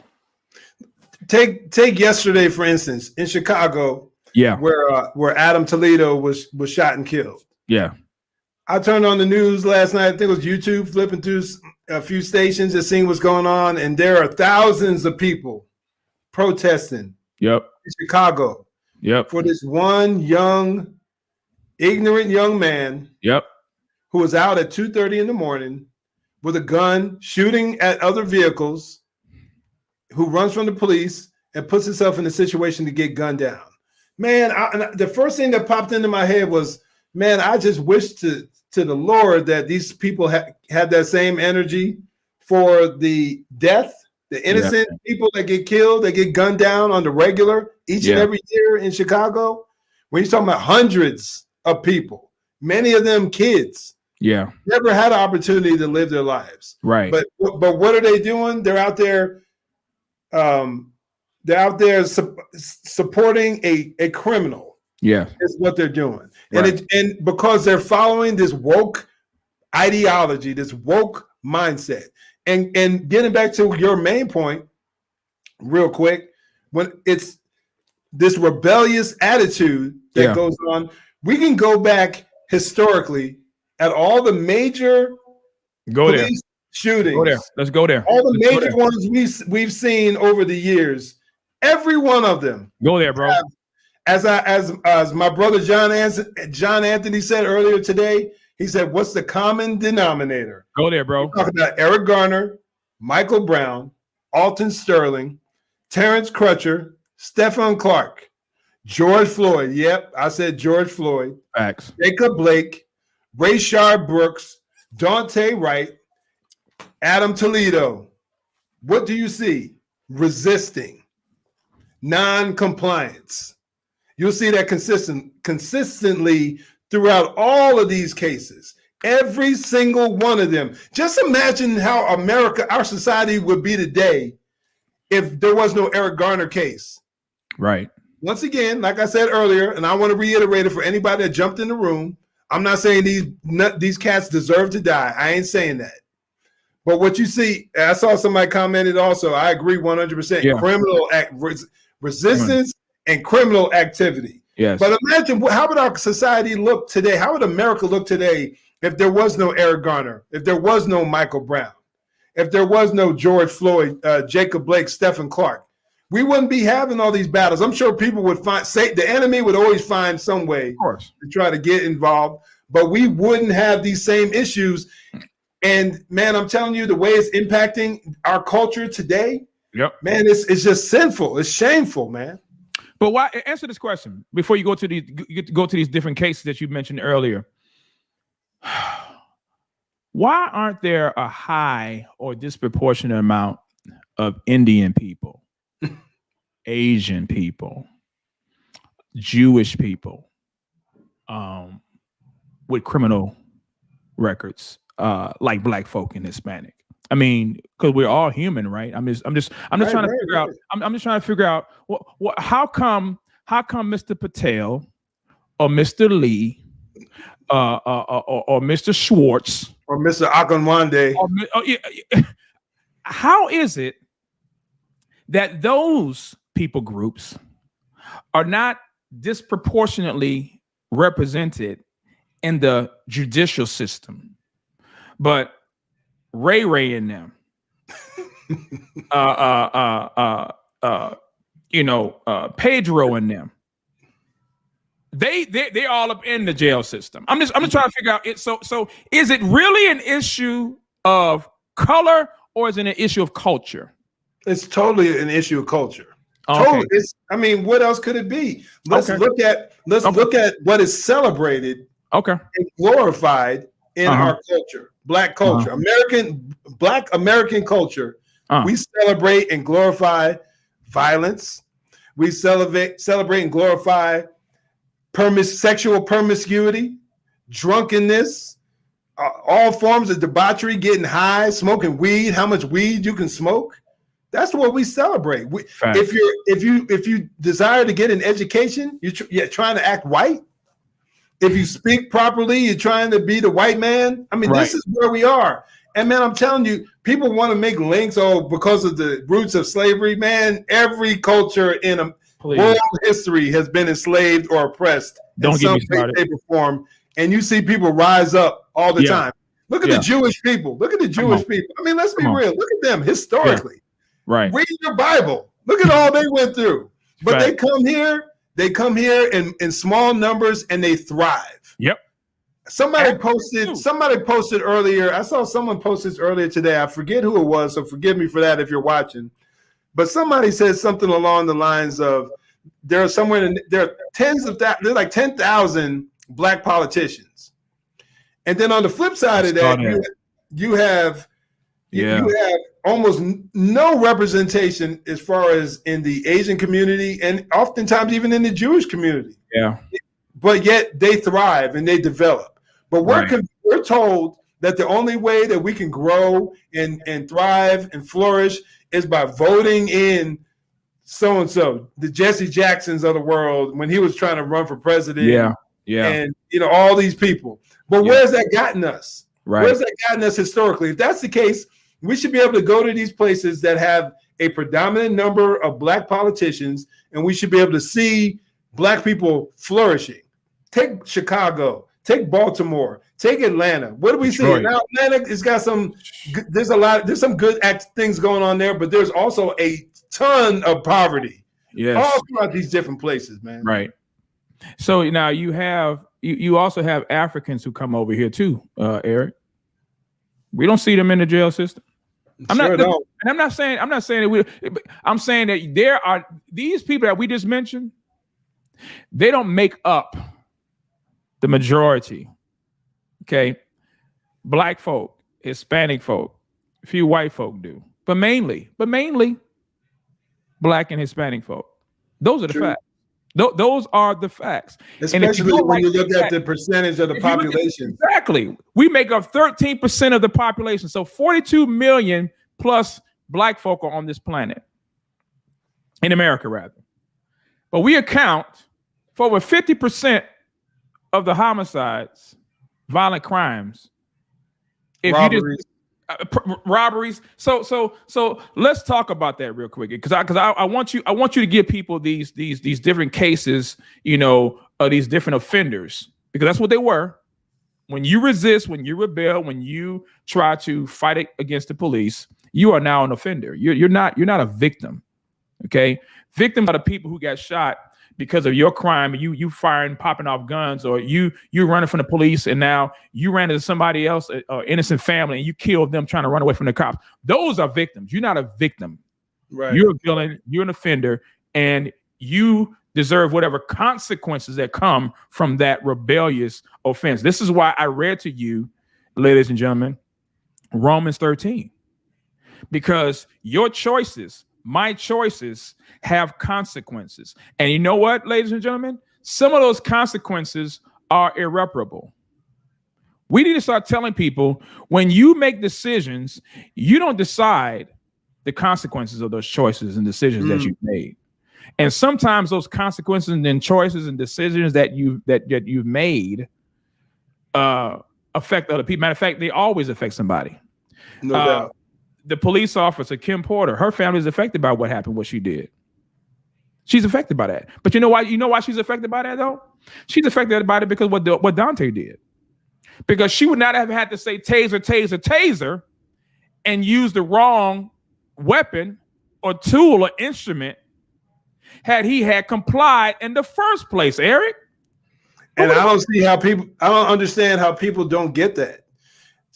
Take yesterday, for instance, in Chicago, where Adam Toledo was shot and killed. Yeah. I turned on the news last night. I think it was YouTube, flipping through a few stations and seeing what's going on. And there are thousands of people protesting in Chicago for this one young, ignorant young man who was out at 2:30 in the morning with a gun shooting at other vehicles, who runs from the police and puts himself in a situation to get gunned down. Man, the first thing that popped into my head was, man, I just wish to the Lord that these people have that same energy for the death, the innocent people that get killed, that get gunned down on the regular each and every year in Chicago. When you're talking about hundreds of people, many of them kids, never had an opportunity to live their lives. Right. But what are they doing? They're out there. They're out there supporting a criminal. Yeah, is what they're doing, right. and because they're following this woke ideology, this woke mindset, and getting back to your main point, real quick, when it's this rebellious attitude that goes on, we can go back historically at all the major police shootings. Go there. Let's go there. All the major ones we've seen over the years, every one of them. Go there, bro. As my brother John Anthony said earlier today, he said, "What's the common denominator?" Go there, bro. We're talking about Eric Garner, Michael Brown, Alton Sterling, Terrence Crutcher, Stephon Clark, George Floyd. Yep, I said George Floyd. Facts. Jacob Blake, Rayshard Brooks, Daunte Wright, Adam Toledo, what do you see? Resisting, non-compliance. You'll see that consistently throughout all of these cases. Every single one of them. Just imagine how America, our society would be today if there was no Eric Garner case. Right. Once again, like I said earlier, and I want to reiterate it for anybody that jumped in the room, I'm not saying these cats deserve to die. I ain't saying that. But what you see, I saw somebody commented also, I agree 100%, Yeah. criminal resistance and criminal activity. Yes. But imagine, how would our society look today? How would America look today if there was no Eric Garner, if there was no Michael Brown, if there was no George Floyd, Jacob Blake, Stephen Clark? We wouldn't be having all these battles. I'm sure people would the enemy would always find some way to try to get involved, but we wouldn't have these same issues. And man, I'm telling you, the way it's impacting our culture today, man, it's just sinful. It's shameful, man. But why? Answer this question before you go to these different cases that you mentioned earlier. Why aren't there a high or disproportionate amount of Indian people, Asian people, Jewish people, with criminal records, like Black folk and Hispanic? I mean, because we're all human, right? I'm just trying to figure out. I'm just trying to figure out how come Mr. Patel or Mr. Lee or Mr. Schwartz or Mr. Akinwande, how is it that those people groups are not disproportionately represented in the judicial system, but Ray and them, Pedro and them, they all up in the jail system. I'm just trying to figure out it. So is it really an issue of color or is it an issue of culture? It's totally an issue of culture. Okay. Totally. I mean, what else could it be? Let's look at what is celebrated, and glorified in our culture, Black culture, Black American culture. We celebrate and glorify violence. We celebrate and glorify sexual promiscuity, drunkenness, all forms of debauchery, getting high, smoking weed, how much weed you can smoke. That's what we celebrate. If you desire to get an education, you're trying to act white. If you speak properly, you're trying to be the white man. I mean, This is where we are. And man, I'm telling you, people want to make links, because of the roots of slavery. Man, every culture in world history has been enslaved or oppressed in some way, shape, or form. And you see people rise up all the time. Look at the Jewish people. Look at the Jewish people. I mean, let's be real. Look at them historically. Right. Read your Bible. Look at all they went through. But they come here in small numbers and they thrive. Yep. Somebody posted earlier. I saw someone post this earlier today. I forget who it was, so forgive me for that if you're watching. But somebody said something along the lines of there are there's like 10,000 Black politicians. And then on the flip side of that, you have almost no representation as far as in the Asian community and oftentimes even in the Jewish community. Yeah. But yet they thrive and they develop. But we're told that the only way that we can grow and thrive and flourish is by voting in so-and-so, the Jesse Jacksons of the world when he was trying to run for president. Yeah. And, all these people. But where's that gotten us? Right. Where's that gotten us historically? If that's the case, we should be able to go to these places that have a predominant number of Black politicians, and we should be able to see Black people flourishing. Take Chicago, take Baltimore, take Atlanta. What do we see? Now Atlanta has got there's some good things going on there, but there's also a ton of poverty. Yes. All throughout these different places, man. Right. So now you also have Africans who come over here too, Eric. We don't see them in the jail system. I'm not saying I'm saying that there are these people that we just mentioned. They don't make up the majority. Okay. Black folk, Hispanic folk, few white folk do, but mainly Black and Hispanic folk. Those are the facts. Those are the facts. Especially when you look at the percentage of the population. Exactly. We make up 13% of the population. So 42 million plus Black folk are on this planet. In America, rather. But we account for over 50% of the homicides, violent crimes. Robberies. Robberies. So let's talk about that real quick, because I want you to give people these different cases, these different offenders, because that's what they were. When you resist, when you rebel, when you try to fight against the police, you are now an offender. You're not a victim. Okay, victims are the people who got shot because of your crime, and you firing, popping off guns, or you running from the police, and now you ran into somebody else, or innocent family, and you killed them trying to run away from the cops. Those are victims. You're not a victim. Right. You're a villain. You're an offender, and you deserve whatever consequences that come from that rebellious offense. This is why I read to you, ladies and gentlemen, Romans 13, because your choices, my choices, have consequences. And you know what, ladies and gentlemen? Some of those consequences are irreparable. We need to start telling people, when you make decisions, you don't decide the consequences of those choices and decisions that you've made. And sometimes those consequences and choices and decisions that you've made affect other people. Matter of fact, they always affect somebody. No doubt. The police officer, Kim Porter, her family is affected by what happened, what she did. She's affected by that. But you know why? You know why she's affected by that, though? She's affected by it because what Daunte did. Because she would not have had to say taser, taser, taser, and use the wrong weapon or tool or instrument had he had complied in the first place, Eric. And I don't understand how people don't get that.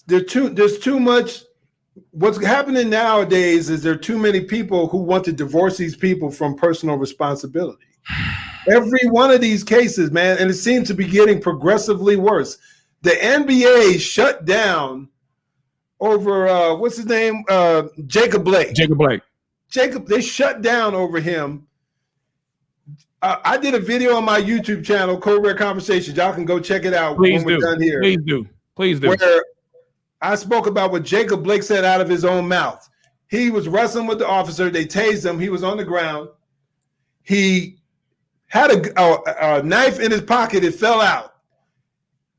There's too much. What's happening nowadays is there are too many people who want to divorce these people from personal responsibility. Every one of these cases, man, and it seems to be getting progressively worse. The NBA shut down over what's his name? Jacob Blake. They shut down over him. I did a video on my YouTube channel, Code Red Conversations. Y'all can go check it out when we're done here. Please do. Where I spoke about what Jacob Blake said out of his own mouth. He was wrestling with the officer. They tased him. He was on the ground. He had a knife in his pocket. It fell out.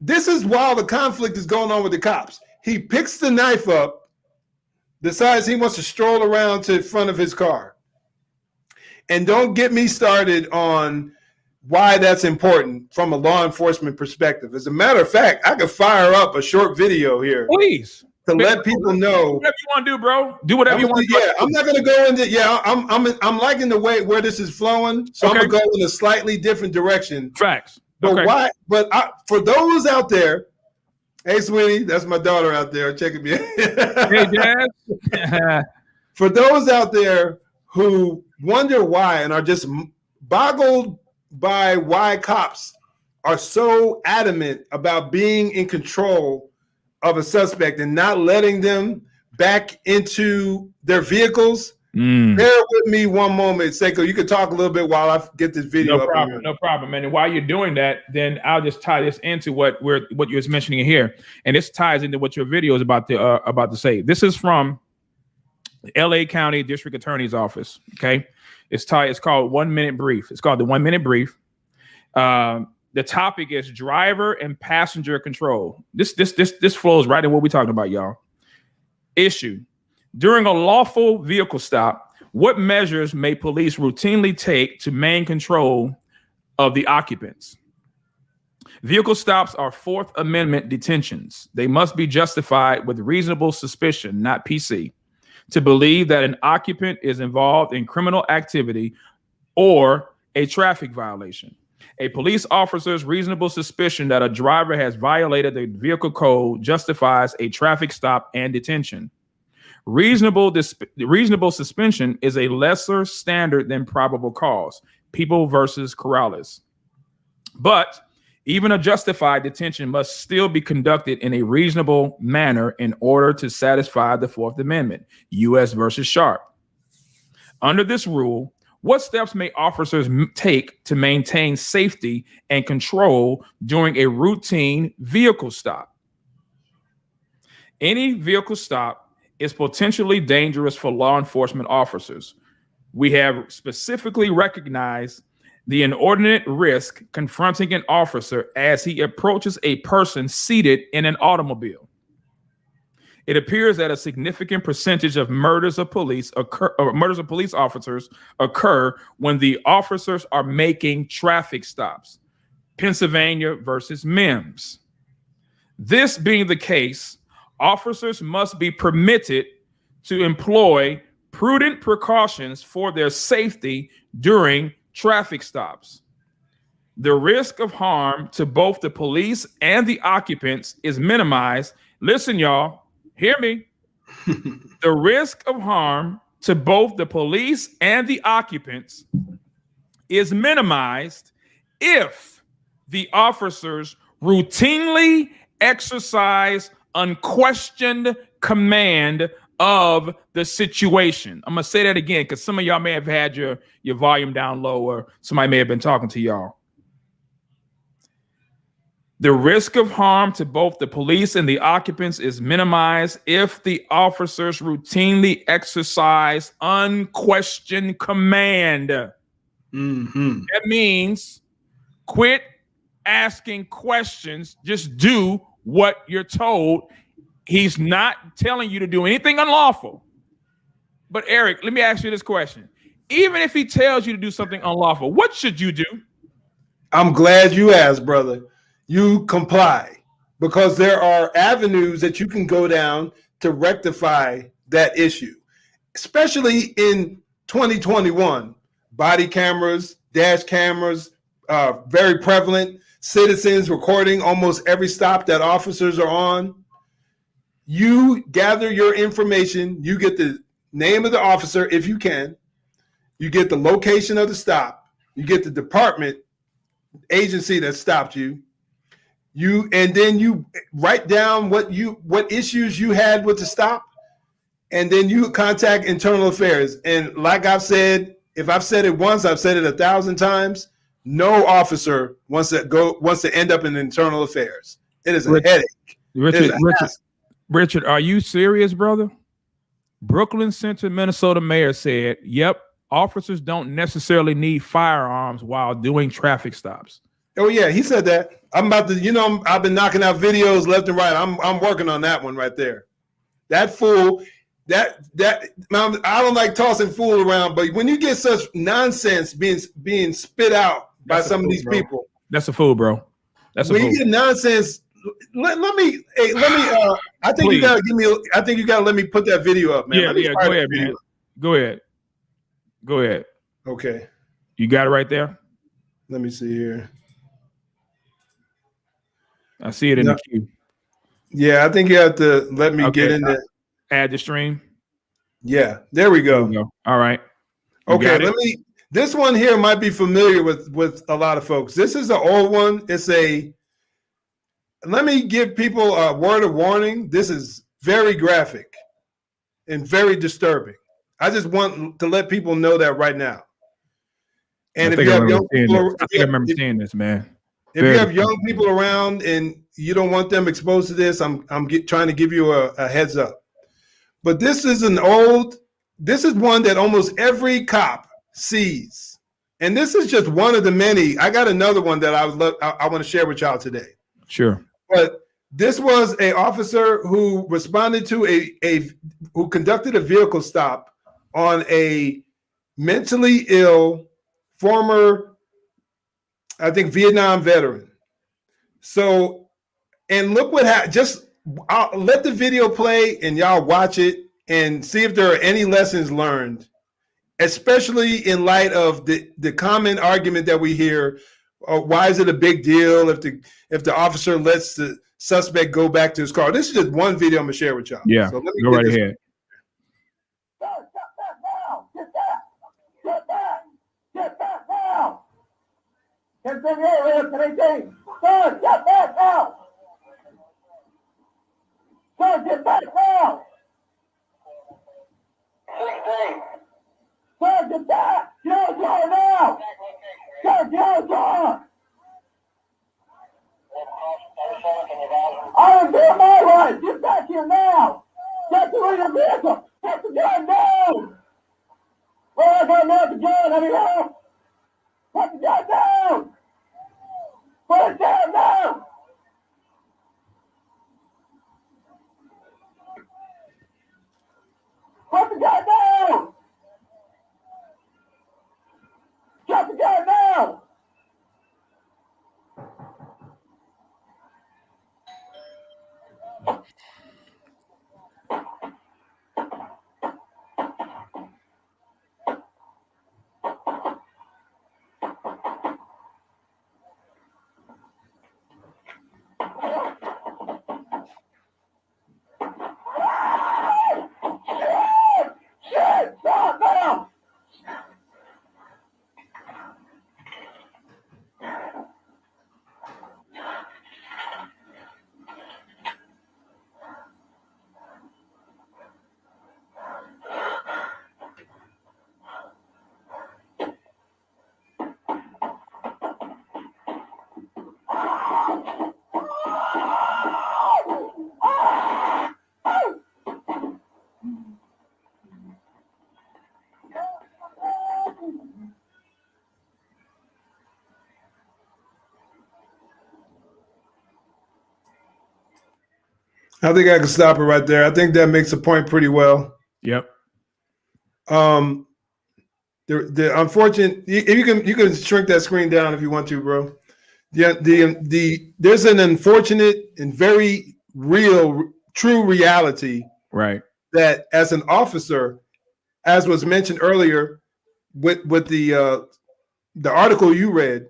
This is while the conflict is going on with the cops. He picks the knife up, decides he wants to stroll around to the front of his car. And don't get me started on why that's important from a law enforcement perspective. As a matter of fact, I could fire up a short video here. Please. To let people know. Whatever you want to do, bro. Do whatever you want to do. Yeah, I'm not going to go into, I'm liking the way where this is flowing. So I'm going to go in a slightly different direction. Facts. But why? But for those out there, hey, sweetie, that's my daughter out there checking me. Hey, Jazz. For those out there who wonder why and are just boggled by why cops are so adamant about being in control of a suspect and not letting them back into their vehicles. Bear with me one moment, Seiko. You could talk a little bit while I get this video up. No problem, man. And while you're doing that, then I'll just tie this into what you're mentioning here, and this ties into what your video is about to say. This is from the LA County District Attorney's Office. Okay, it's called 1 Minute Brief. It's called the 1 Minute Brief. The topic is driver and passenger control. This flows right in what we're talking about, y'all. Issue: during a lawful vehicle stop, what measures may police routinely take to maintain control of the occupants? Vehicle stops are Fourth Amendment detentions. They must be justified with reasonable suspicion, not PC, to believe that an occupant is involved in criminal activity or a traffic violation. A police officer's reasonable suspicion that a driver has violated the vehicle code justifies a traffic stop and detention. Reasonable suspension is a lesser standard than probable cause. People versus Corrales. But Even a justified detention must still be conducted in a reasonable manner in order to satisfy the Fourth Amendment, U.S. versus Sharp. Under this rule, what steps may officers take to maintain safety and control during a routine vehicle stop? Any vehicle stop is potentially dangerous for law enforcement officers. We have specifically recognized the inordinate risk confronting an officer as he approaches a person seated in an automobile. It appears that a significant percentage of murders of police officers occur when the officers are making traffic stops. Pennsylvania versus Mims. This being the case, officers must be permitted to employ prudent precautions for their safety during traffic stops. The risk of harm to both the police and the occupants is minimized. Listen, y'all, hear me. The risk of harm to both the police and the occupants is minimized if the officers routinely exercise unquestioned command of the situation. I'm gonna say that again because some of y'all may have had your volume down low, or somebody may have been talking to y'all. The risk of harm to both the police and the occupants is minimized if the officers routinely exercise unquestioned command. That means quit asking questions, just do what you're told. He's not telling you to do anything unlawful. But Eric, let me ask you this question. Even if he tells you to do something unlawful, what should you do? I'm glad you asked, brother. You comply, because there are avenues that you can go down to rectify that issue, especially in 2021. Body cameras, dash cameras, very prevalent. Citizens recording almost every stop that officers are on. You gather your information. You get the name of the officer if you can. You get the location of the stop. You get the department, agency that stopped you. And then you write down what issues you had with the stop, and then you contact internal affairs. And like I've said, if I've said it once, I've said it 1,000 times. No officer wants to end up in internal affairs. It is a headache. Richard, are you serious, brother? Brooklyn Center, Minnesota mayor said, "Yep, officers don't necessarily need firearms while doing traffic stops." Oh yeah, he said that. I'm about to, I've been knocking out videos left and right. I'm working on that one right there. That fool, I don't like tossing fool around, but when you get such nonsense being spit out by some of these people, that's a fool, bro. That's when you get nonsense. Let me. I think you gotta give me. I think you gotta let me put that video up, man. Yeah. Go ahead, man. Go ahead. Okay. You got it right there. Let me see here. I see it in the queue. Yeah, I think you have to let me get in there. Add the stream. Yeah, there we go. All right. Okay, this one here might be familiar with a lot of folks. This is an old one. Let me give people a word of warning. This is very graphic and very disturbing. I just want to let people know that right now. And if you have young people, I think I remember seeing this, man. If you have young people around and you don't want them exposed to this, I'm trying to give you a heads up. But this is one that almost every cop sees. And this is just one of the many. I got another one that I want to share with y'all today. Sure. But this was an officer who responded to who conducted a vehicle stop on a mentally ill former, I think, Vietnam veteran. So, and look what happened. I'll let the video play and y'all watch it and see if there are any lessons learned, especially in light of the common argument that we hear. Why is it a big deal if the officer lets the suspect go back to his car? This is just one video I'm gonna share with y'all. Yeah, so let me go right ahead. Get back now! Get back now! Sir, get back now! Sir, get back now! 16. Sir, get back! Get out of the car now! Sir, get out of the car! I am doing my right! Get back here now! Get to your vehicle! Put the gun down! Well, I got another gun, I mean, put the gun down! Put it down now! Put the gun down! Drop the gun now! Shit! Stop now! I think I can stop it right there. I think that makes the point pretty well. Yep. The unfortunate, if you can shrink that screen down if you want to, bro. There's an unfortunate and very real, true reality, right? That as an officer, as was mentioned earlier, with the article you read,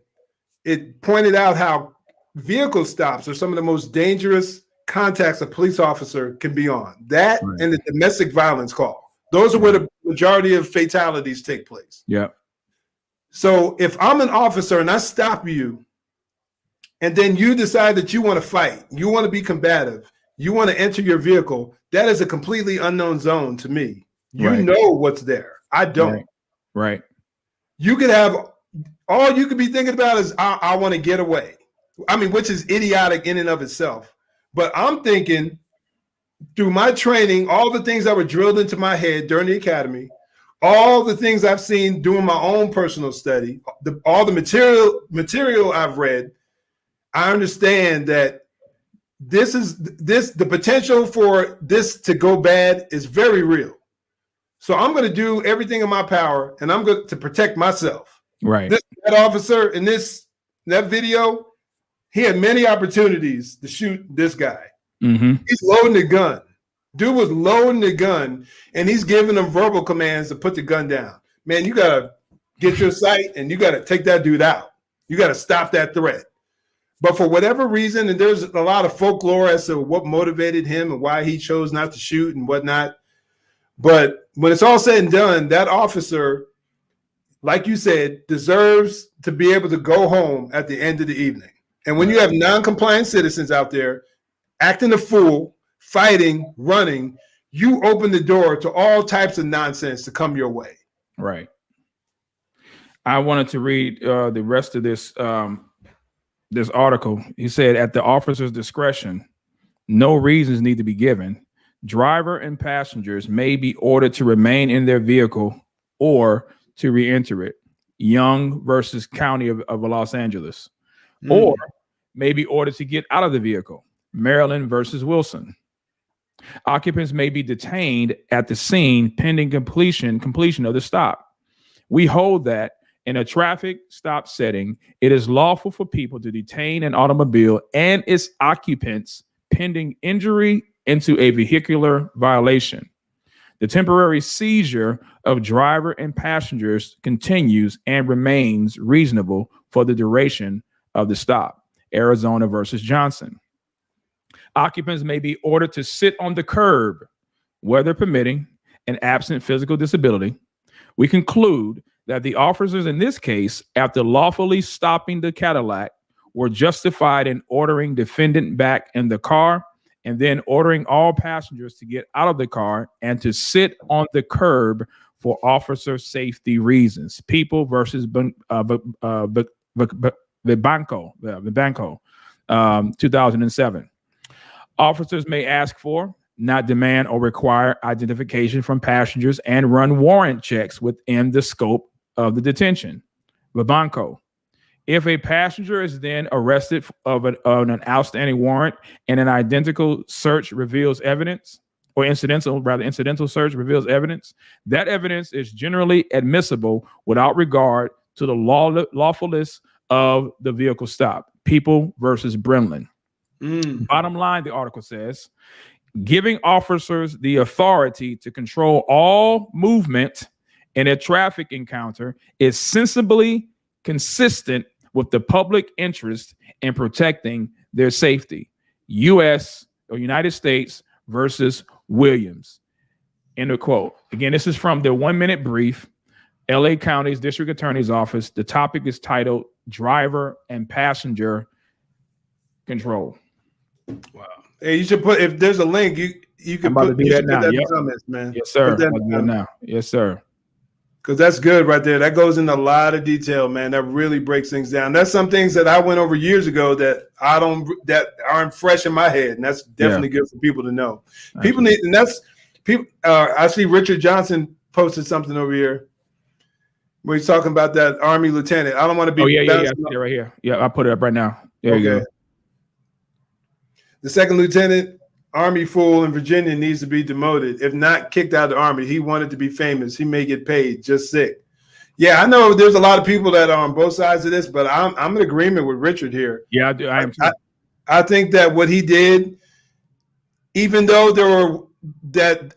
it pointed out how vehicle stops are some of the most dangerous contacts a police officer can be on. That right. And the domestic violence call. Those are where the majority of fatalities take place. Yeah. So if I'm an officer and I stop you, and then you decide that you want to fight, you want to be combative, you want to enter your vehicle, that is a completely unknown zone to me. You right. know what's there. I don't. Right. You could have, all you could be thinking about is, I want to get away. I mean, which is idiotic in and of itself. But I'm thinking through my training, all the things that were drilled into my head during the academy, all the things I've seen doing my own personal study, all the material I've read, I understand that the potential for this to go bad is very real. So I'm going to do everything in my power, and I'm going to protect myself. Right. That officer in that video, he had many opportunities to shoot this guy. Mm-hmm. He's loading the gun. Dude was loading the gun, and he's giving them verbal commands to put the gun down. Man, you got to get your sight, and you got to take that dude out. You got to stop that threat. But for whatever reason, and there's a lot of folklore as to what motivated him and why he chose not to shoot and whatnot. But when it's all said and done, that officer, like you said, deserves to be able to go home at the end of the evening. And when you have non-compliant citizens out there acting a fool, fighting, running, you open the door to all types of nonsense to come your way. Right. I wanted to read the rest of this this article. He said, at the officer's discretion, no reasons need to be given. Driver and passengers may be ordered to remain in their vehicle or to re-enter it. Young versus County of Los Angeles. Or may be ordered to get out of the vehicle. Maryland versus Wilson. Occupants may be detained at the scene pending completion of the stop. We hold that in a traffic stop setting, it is lawful for people to detain an automobile and its occupants pending injury into a vehicular violation. The temporary seizure of driver and passengers continues and remains reasonable for the duration of the stop. Arizona versus Johnson. Occupants may be ordered to sit on the curb, weather permitting, and absent physical disability. We conclude that the officers in this case, after lawfully stopping the Cadillac, were justified in ordering defendant back in the car and then ordering all passengers to get out of the car and to sit on the curb for officer safety reasons. People versus Vibanco, 2007. Officers may ask for, not demand or require identification from passengers and run warrant checks within the scope of the detention. Vibanco. If a passenger is then arrested of an outstanding warrant and an identical search reveals evidence, or incidental search reveals evidence, that evidence is generally admissible without regard to the lawfulness of the vehicle stop. People versus Brennan. Bottom line, the article says, giving officers the authority to control all movement in a traffic encounter is sensibly consistent with the public interest in protecting their safety. U.S. or United States versus Williams. End of quote. Again, this is from the 1 minute brief, LA County's District Attorney's Office. The topic is titled Driver and Passenger Control. Wow. Hey, you should put, if there's a link, you can put that now. In the comments, man. Yes, sir. Now. Yes, sir. Because that's good right there. That goes into a lot of detail, man. That really breaks things down. That's some things that I went over years ago that that aren't fresh in my head, and that's definitely good for people to know. People need, and that's people. I see Richard Johnson posted something over here where he's talking about that Army lieutenant. I don't want to be. Oh yeah, I see it right here. Yeah, I'll put it up right now. There you go. The second lieutenant, Army fool in Virginia, needs to be demoted. If not, kicked out of the Army. He wanted to be famous. He may get paid. Just sick. Yeah, I know there's a lot of people that are on both sides of this, but I'm in agreement with Richard here. Yeah, I do. I am too. I think that what he did, even though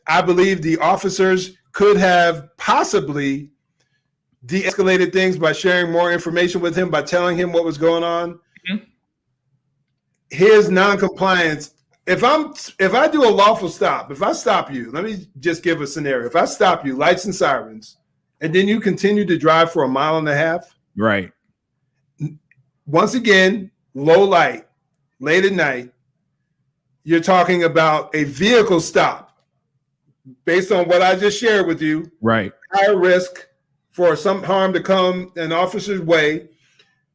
I believe the officers could have possibly de-escalated things by sharing more information with him, by telling him what was going on. Mm-hmm. His non-compliance. If I do a lawful stop, if I stop you, let me just give a scenario. If I stop you, lights and sirens, and then you continue to drive for 1.5 miles, right? Once again, low light, late at night, you're talking about a vehicle stop based on what I just shared with you. Right. High risk for some harm to come an officer's way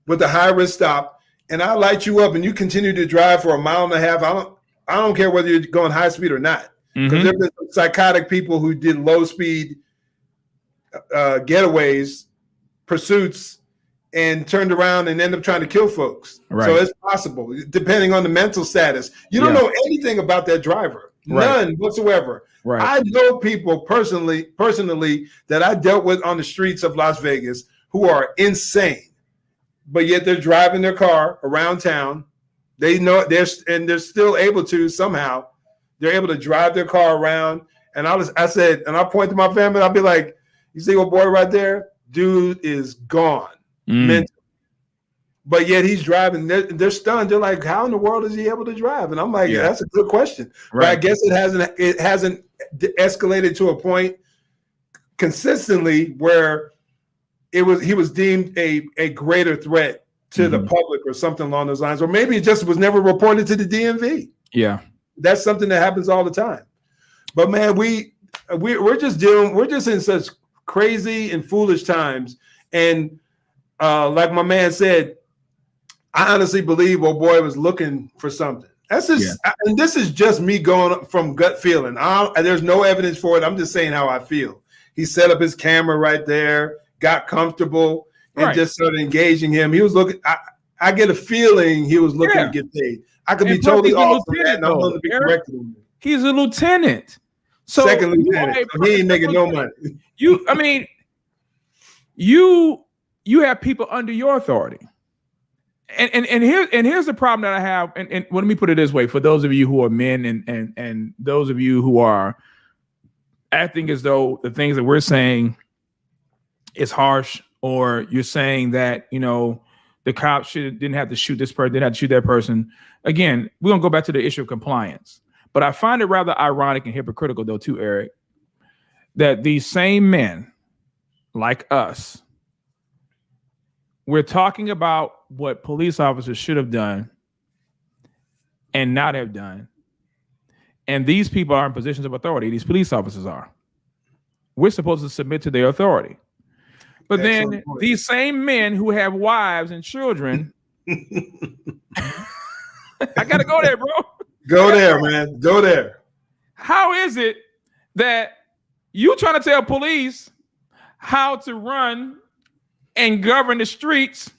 with a high risk stop. And I light you up and you continue to drive for 1.5 miles. I don't care whether you're going high speed or not. Because there have been some psychotic people who did low speed getaways, pursuits, and turned around and ended up trying to kill folks. Right. So it's possible, depending on the mental status. You don't know anything about that driver. None whatsoever. Right. I know people personally that I dealt with on the streets of Las Vegas who are insane, but yet they're driving their car around town. They know they're still able to somehow. They're able to drive their car around. And I said, and I point to my family. I'll be like, "You see, old boy right there, dude is gone, mentally." But yet he's driving. They're stunned. They're like, "How in the world is he able to drive?" And I'm like, "That's a good question." Right. But I guess it hasn't escalated to a point consistently where he was deemed a greater threat to the public or something along those lines, or maybe it just was never reported to the DMV. Yeah, that's something that happens all the time. But man, we're just in such crazy and foolish times. And like my man said, I honestly believe old boy was looking for something. That's just, and this is just me going from gut feeling. There's no evidence for it. I'm just saying how I feel. He set up his camera right there, got comfortable, and just started engaging him. He was looking. I get a feeling he was looking to get paid. I could be totally off on that, and I'm going to be corrected on that. He's a lieutenant. So second lieutenant. He ain't making no money. You have people under your authority. And here's the problem that I have. And let me put it this way: for those of you who are men and those of you who are acting as though the things that we're saying is harsh, or you're saying that the cops didn't have to shoot this person, didn't have to shoot that person. Again, we're gonna go back to the issue of compliance. But I find it rather ironic and hypocritical, though, too, Eric, that these same men, like us, we're talking about what police officers should have done and not have done. And these people are in positions of authority. These police officers are. We're supposed to submit to their authority. But then these same men who have wives and children, I got to go there, bro. Go there, man. Go there. How is it that you trying to tell police how to run and govern the streets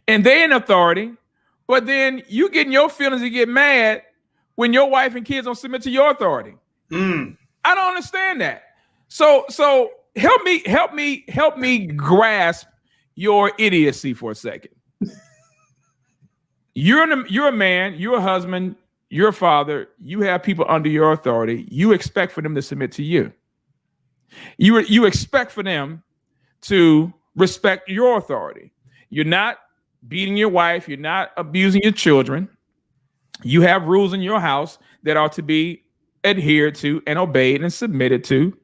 and they're in authority, but then you get in your feelings and get mad when your wife and kids don't submit to your authority? I don't understand that. So help me grasp your idiocy for a second. You're a man, you're a husband, you're a father, you have people under your authority. You expect for them to submit to you. You expect for them to respect your authority. You're not beating your wife, you're not abusing your children. You have rules in your house that are to be adhered to and obeyed and submitted to.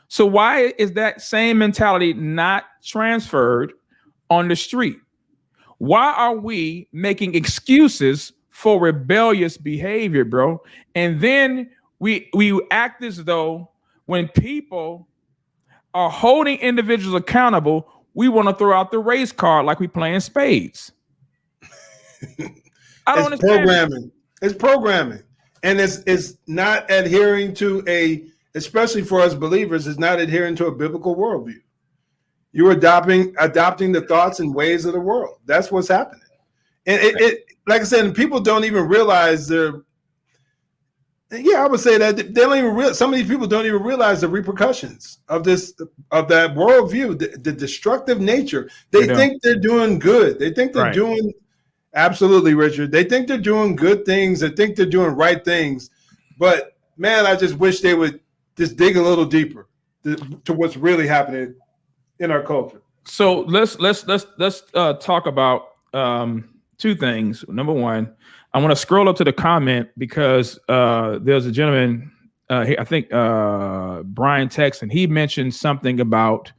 So why is that same mentality not transferred on the street? Why are we making excuses for rebellious behavior, bro? And then we act as though when people are holding individuals accountable, we want to throw out the race card like we playing spades. I don't understand. Programming. It's programming. And it's not adhering to especially for us believers, it's not adhering to a biblical worldview. You're adopting the thoughts and ways of the world. That's what's happening. And it like I said, people don't even realize I would say that they don't even some of these people don't even realize the repercussions of that worldview, the destructive nature. They think they're doing good. They think they're doing absolutely, Richard. They think they're doing good things. They think they're doing right things. But man, I just wish they would just dig a little deeper to what's really happening in our culture. So let's talk about two things. Number one, I want to scroll up to the comment because there's a gentleman, I think Brian text, and he mentioned something about,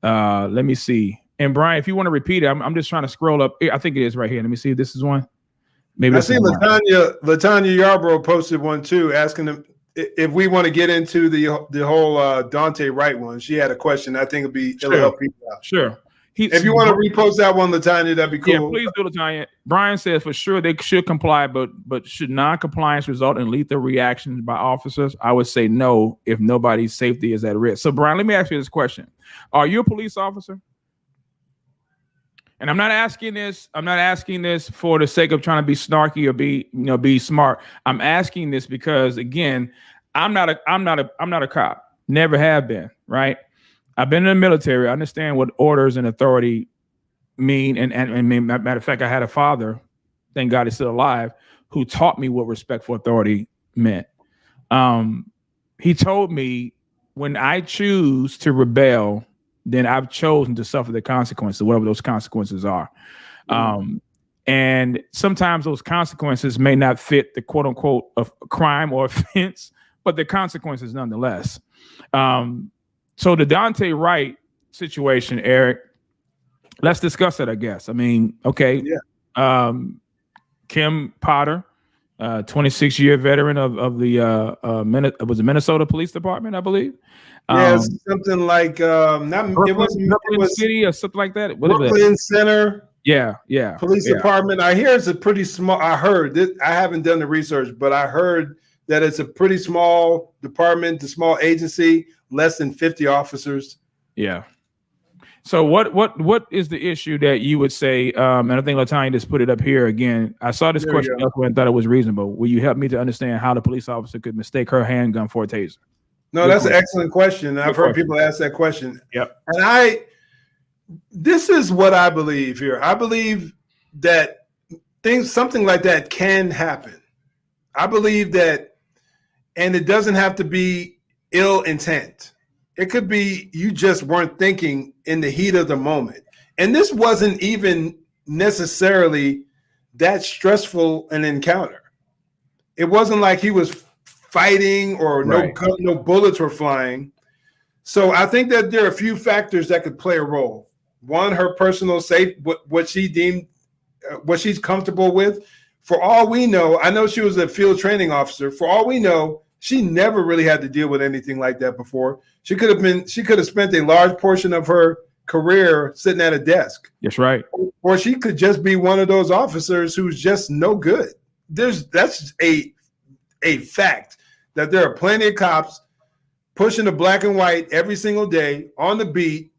let me see. And Brian, if you want to repeat it, I'm just trying to scroll up. I think it is right here. Let me see if this is one. Maybe I see Latanya Yarborough posted one too, asking them if we want to get into the whole Daunte Wright one. She had a question. I think it'll help people out. Sure. If you want to repost that one, Latanya, that'd be cool. Yeah, please do, Latanya. Brian says for sure they should comply, but should non-compliance result in lethal reactions by officers? I would say no if nobody's safety is at risk. So, Brian, let me ask you this question: are you a police officer? And I'm not asking this for the sake of trying to be snarky or be smart. I'm asking this because, again, I'm not a cop. Never have been, right? I've been in the military. I understand what orders and authority mean. And matter of fact, I had a father, thank God he's still alive, who taught me what respect for authority meant. He told me when I choose to rebel, then I've chosen to suffer the consequences, whatever those consequences are. And sometimes those consequences may not fit the quote unquote of crime or offense, but the consequences nonetheless. So the Daunte Wright situation, Eric, let's discuss it, I guess. I mean, okay. Yeah. Kim Potter, 26-year veteran of the was the Minnesota Police Department, I believe. Yeah, something like Brooklyn City or something like that. Brooklyn Center. Yeah. Police Department. I hear it's a pretty small. I heard this. I haven't done the research, but I heard that it's a pretty small department, a small agency, less than 50 officers. Yeah. So what is the issue that you would say? And I think Latanya just put it up here again. I saw this question elsewhere and thought it was reasonable. Will you help me to understand how the police officer could mistake her handgun for a taser? No, that's an excellent question. I've heard people ask that question. Yep. And this is what I believe here. I believe that something like that can happen. I believe that, and it doesn't have to be ill intent. It could be you just weren't thinking in the heat of the moment. And this wasn't even necessarily that stressful an encounter. It wasn't like he was fighting or no bullets were flying. So I think that there are a few factors that could play a role. one, her personal safe, what she deemed, what she's comfortable with. For all we know, I know she was a field training officer. For all we know, she never really had to deal with anything like that before. She could have spent a large portion of her career sitting at a desk. That's right. Or she could just be one of those officers who's just no good. That's a fact that there are plenty of cops pushing the black and white every single day on the beat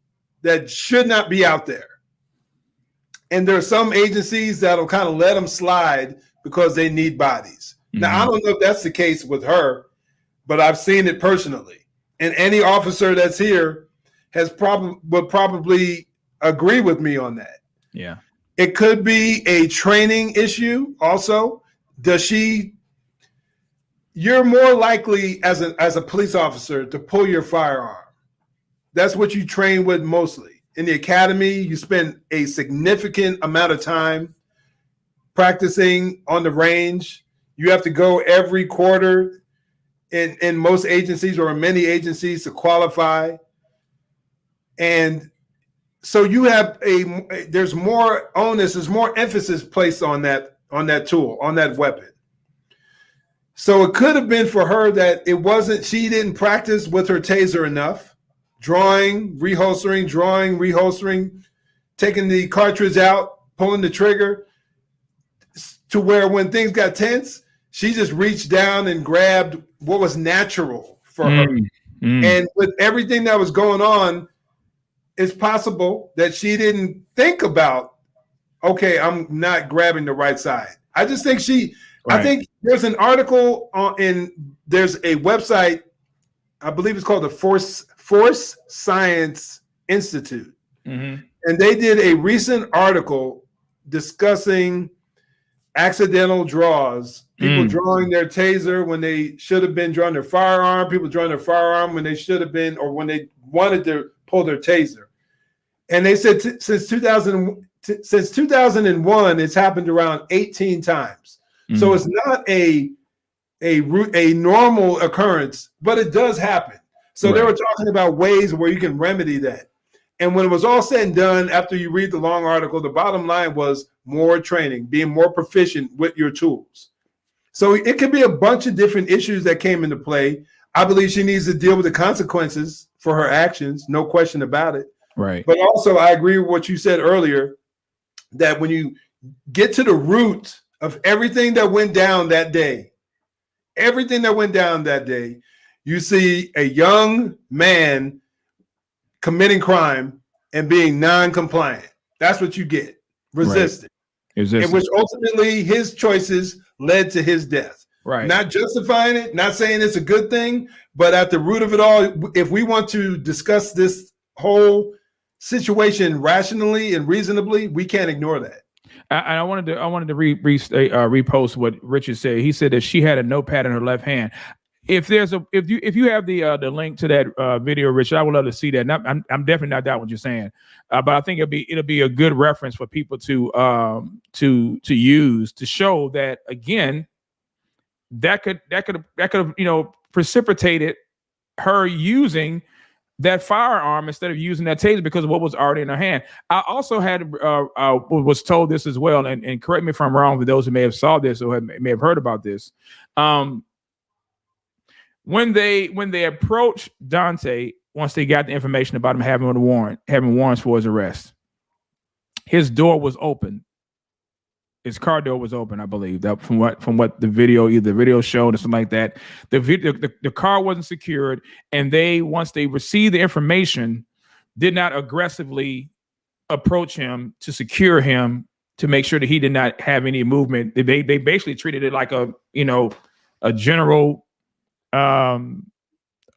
that should not be out there. And there are some agencies that'll kind of let them slide because they need bodies. Mm-hmm. Now, I don't know if that's the case with her, but I've seen it personally. And any officer that's here would probably agree with me on that. Yeah. It could be a training issue also. You're more likely as a police officer to pull your firearm. That's what you train with mostly. In the academy, you spend a significant amount of time practicing on the range. You have to go every quarter in most agencies or in many agencies to qualify. And so you have there's more onus, there's more emphasis placed on that tool, on that weapon. So it could have been for her that she didn't practice with her taser enough. Drawing, reholstering, taking the cartridge out, pulling the trigger, to where when things got tense, she just reached down and grabbed what was natural for her. And with everything that was going on, it's possible that she didn't think about, okay, I'm not grabbing the right side. I just think I think there's an article there's a website, I believe it's called the Force Science Institute. Mm-hmm. And they did a recent article discussing accidental draws, people drawing their taser when they should have been drawing their firearm, people drawing their firearm when they should have been, or when they wanted to pull their taser. And they said since 2001, it's happened around 18 times. Mm-hmm. So it's not a normal occurrence, but it does happen. So They were talking about ways where you can remedy that. And when it was all said and done, after you read the long article, the bottom line was more training, being more proficient with your tools. So it could be a bunch of different issues that came into play. I believe she needs to deal with the consequences for her actions, no question about it. Right. But also, I agree with what you said earlier, that when you get to the root of everything that went down that day, you see a young man committing crime and being non-compliant. That's what you get. Resisting. Right. And which ultimately his choices led to his death. Right. Not justifying it, not saying it's a good thing, but at the root of it all, if we want to discuss this whole situation rationally and reasonably, we can't ignore that. I wanted to repost what Richard said. He said that she had a notepad in her left hand. If you have the link to that video, Richard, I would love to see that. I'm definitely not doubting what you're saying, but I think it'll be a good reference for people to use to show that, again, that could have precipitated her using that firearm instead of using that taser because of what was already in her hand. I also was told this as well, and correct me if I'm wrong for those who may have saw this or may have heard about this. When they approached Daunte, once they got the information about him having warrants for his arrest, his door was open. His car door was open, I believe. That from what the video showed or something like that. The car wasn't secured, and once they received the information, did not aggressively approach him to secure him to make sure that he did not have any movement. They basically treated it like a general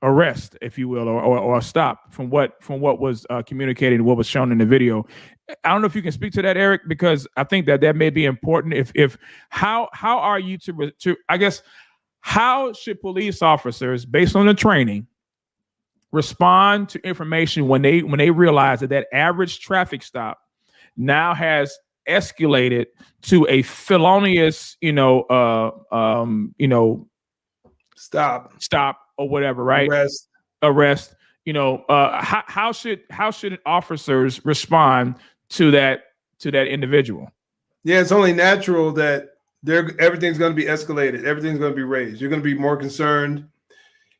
arrest, if you will, or a stop from what was communicated and what was shown in the video. I don't know if you can speak to that, Eric, because I think that may be important. If how are you to I guess, how should police officers, based on the training, respond to information when they realize that average traffic stop now has escalated to a felonious, stop or whatever, right? Arrest. how should officers respond to that individual? Yeah, it's only natural that everything's going to be escalated. Everything's going to be raised. You're going to be more concerned.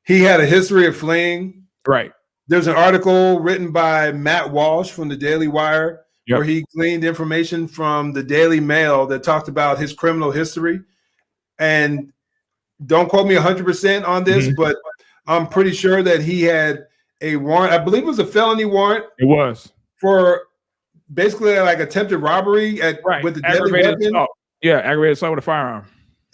He had a history of fleeing. Right. There's an article written by Matt Walsh from the Daily Wire where he gleaned information from the Daily Mail that talked about his criminal history. And don't quote me 100% on this, but I'm pretty sure that he had a warrant. I believe it was a felony warrant. It was for basically like attempted robbery with the deadly weapon. Assault. Yeah, aggravated assault with a firearm.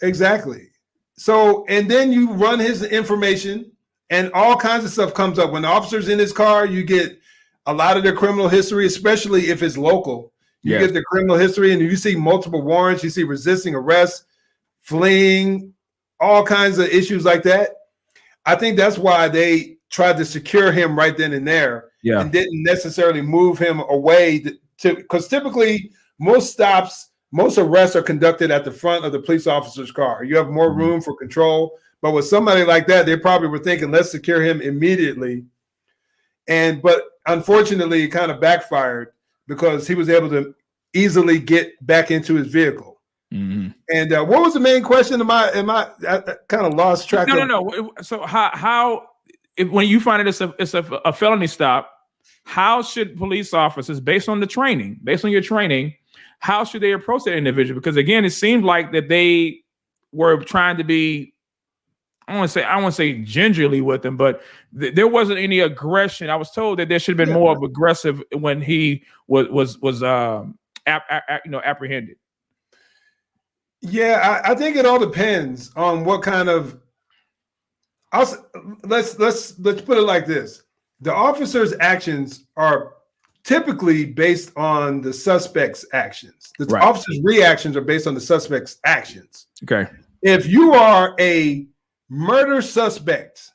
Exactly. So, and then you run his information and all kinds of stuff comes up. When the officer's in his car, you get a lot of their criminal history, especially if it's local. You get the criminal history and you see multiple warrants, you see resisting arrest, fleeing, all kinds of issues like that. I think that's why they tried to secure him right then and there and didn't necessarily move him away because typically most arrests are conducted at the front of the police officer's car. You have more room for control. But with somebody like that, they probably were thinking, let's secure him immediately. But unfortunately, it kind of backfired because he was able to easily get back into his vehicle. And what was the main question? I kind of lost track. No. So when you find it it's a felony stop, how should police officers, based on your training, how should they approach that individual? Because again, it seemed like that they were trying to be, I want to say gingerly with him, but there wasn't any aggression. I was told that there should have been more of aggressive when he was apprehended. Yeah, I think it all depends on what kind of. Let's put it like this: the officer's actions are typically based on the suspect's actions. The officer's reactions are based on the suspect's actions. Okay. If you are a murder suspect,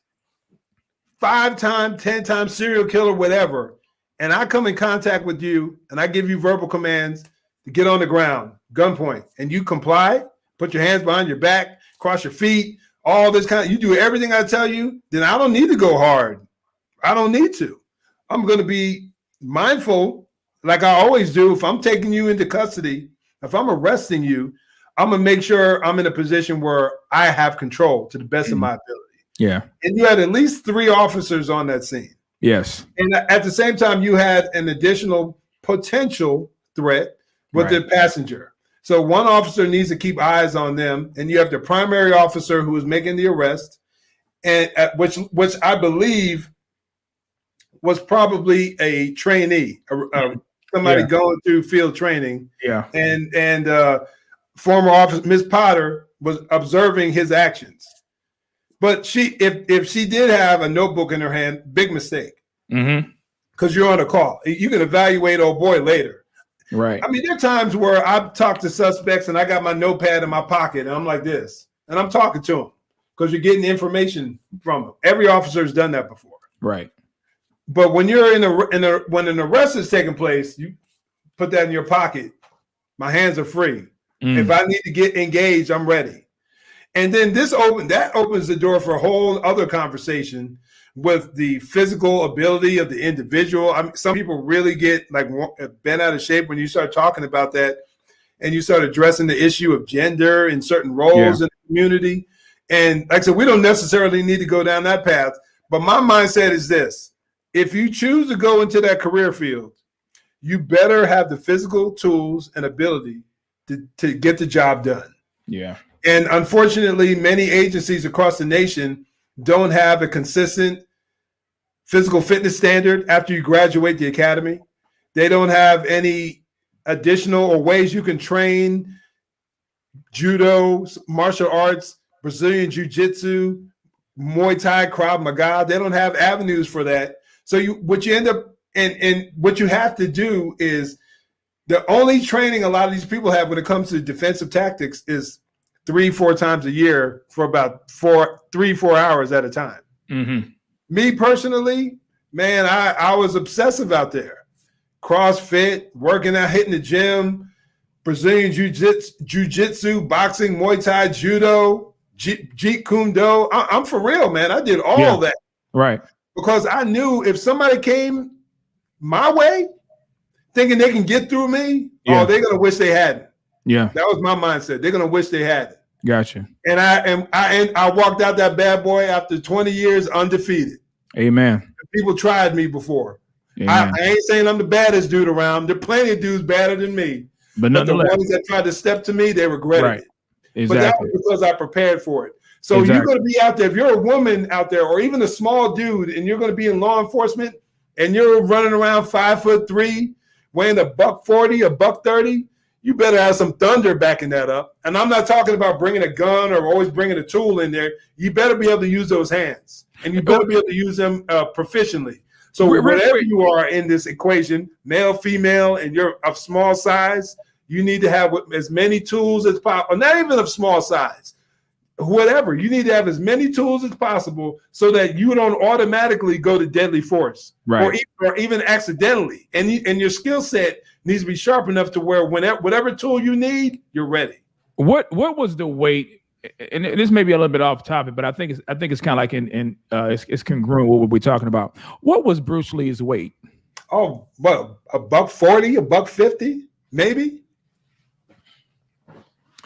5-time, 10-time serial killer, whatever, and I come in contact with you and I give you verbal commands to get on the ground, gunpoint, and you comply, put your hands behind your back, cross your feet, all this you do everything I tell you, then I don't need to go hard. I don't need to. I'm going to be mindful, like I always do. If I'm taking you into custody, if I'm arresting you, I'm going to make sure I'm in a position where I have control to the best of my ability. Yeah. And you had at least 3 officers on that scene. Yes. And at the same time, you had an additional potential threat with the passenger. So one officer needs to keep eyes on them. And you have the primary officer who is making the arrest, and which I believe was probably a trainee, somebody going through field training. Yeah. And former officer, Ms. Potter, was observing his actions. But if she did have a notebook in her hand, big mistake. Because you're on a call. You can evaluate old boy later. Right. I mean, there are times where I've talked to suspects and I got my notepad in my pocket and I'm like this, and I'm talking to them because you're getting information from them. Every officer has done that before. Right. But when you're when an arrest is taking place, you put that in your pocket. My hands are free. If I need to get engaged, I'm ready. And then that opens the door for a whole other conversation with the physical ability of the individual. I mean, some people really get bent out of shape when you start talking about that and you start addressing the issue of gender and certain roles in the community. And like I said, we don't necessarily need to go down that path. But my mindset is this: if you choose to go into that career field, you better have the physical tools and ability to get the job done. Yeah. And unfortunately, many agencies across the nation don't have a consistent physical fitness standard after you graduate the academy. They don't have any additional or ways you can train judo, martial arts, Brazilian jiu-jitsu, Muay Thai, Krav Maga. They don't have avenues for that. So what you end up and what you have to do is, the only training a lot of these people have when it comes to defensive tactics is 3-4 times a year for about 3-4 hours at a time. Me personally, man, I was obsessive out there. CrossFit, working out, hitting the gym, Brazilian jiu-jitsu, boxing, Muay Thai, judo, Jeet Kune Do. I'm for real, man. I did all that. Right. because I knew if somebody came my way thinking they can get through me, Yeah. oh, they're gonna wish they hadn't. Yeah. That was my mindset. They're gonna wish they hadn't. Gotcha. And I walked out that bad boy after 20 years undefeated. Amen. People tried me before. Amen. I ain't saying I'm the baddest dude around. There are plenty of dudes badder than me. But the nonetheless, ones that tried to step to me, they regretted it. Exactly. But that was because I prepared for it. So you're going to be out there. If you're a woman out there, or even a small dude, and you're going to be in law enforcement, and you're running around 5'3", weighing $140, $130, you better have some thunder backing that up. And I'm not talking about bringing a gun or always bringing a tool in there. You better be able to use those hands, and you better be able to use them proficiently. So whatever you are in this equation, male, female, and you're of small size, you need to have as many tools as possible, not even of small size, whatever. You need to have as many tools as possible so that you don't automatically go to deadly force, or even accidentally. And your skill set needs to be sharp enough to where whatever tool you need, you're ready. What was the weight? And this may be a little bit off topic, but I think it's kind of like it's congruent with what we're talking about. What was Bruce Lee's weight? Oh, well, $140, $150, maybe.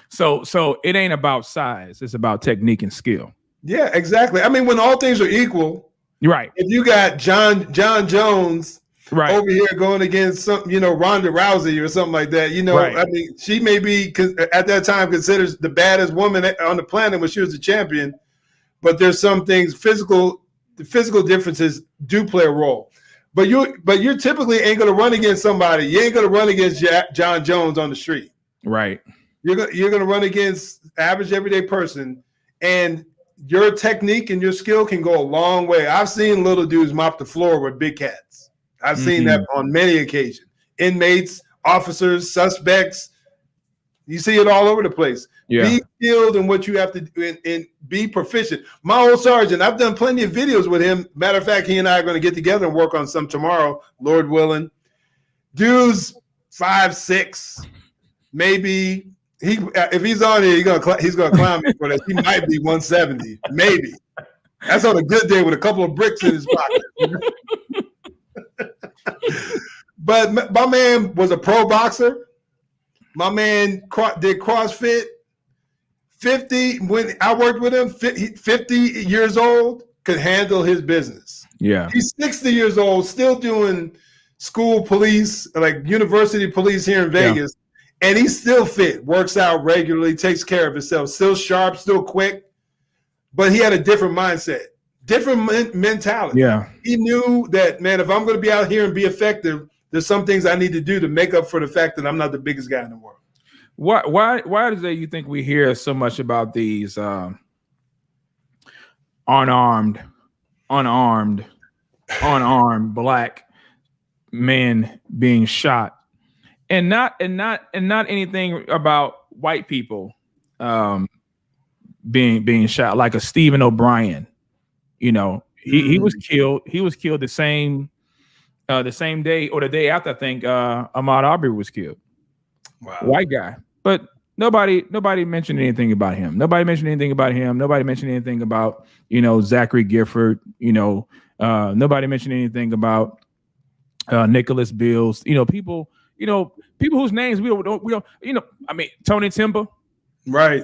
So it ain't about size; it's about technique and skill. Yeah, exactly. I mean, when all things are equal, right? If you got John Jones over here going against some, Ronda Rousey or something like that, I mean, she may be at that time considered the baddest woman on the planet when she was a champion, but there's some things the physical differences do play a role. But you typically ain't going to run against somebody. You ain't going to run against John Jones on the street. Right. You're going to run against average everyday person, and your technique and your skill can go a long way. I've seen little dudes mop the floor with big cats. I've seen that on many occasions. Inmates, officers, suspects. You see it all over the place. Yeah. Be skilled in what you have to do and be proficient. My old sergeant, I've done plenty of videos with him. Matter of fact, he and I are going to get together and work on some tomorrow, Lord willing. Dude's 5'6", maybe. If he's on here, he's gonna clown me for that. He might be 170, maybe. That's on a good day with a couple of bricks in his pocket. But my man was a pro boxer. My man did CrossFit. 50 when I worked with him, 50 years old, could handle his business. Yeah, he's 60 years old, still doing school police, like university police here in Vegas. Yeah. And he's still fit, works out regularly, takes care of himself, still sharp, still quick. But he had a different mindset, different mentality. Yeah. He knew that, man, if I'm going to be out here and be effective, there's some things I need to do to make up for the fact that I'm not the biggest guy in the world. Why is it you think we hear so much about these unarmed black men being shot? And not anything about white people being shot, like a Stephen O'Brien. He was killed. He was killed the same day or the day after, I think, Ahmaud Arbery was killed. Wow. White guy. But nobody mentioned anything about him. Nobody mentioned anything about Zachary Gifford. Nobody mentioned anything about Nicholas Bills. People whose names we don't, I mean, Tony Timber. Right.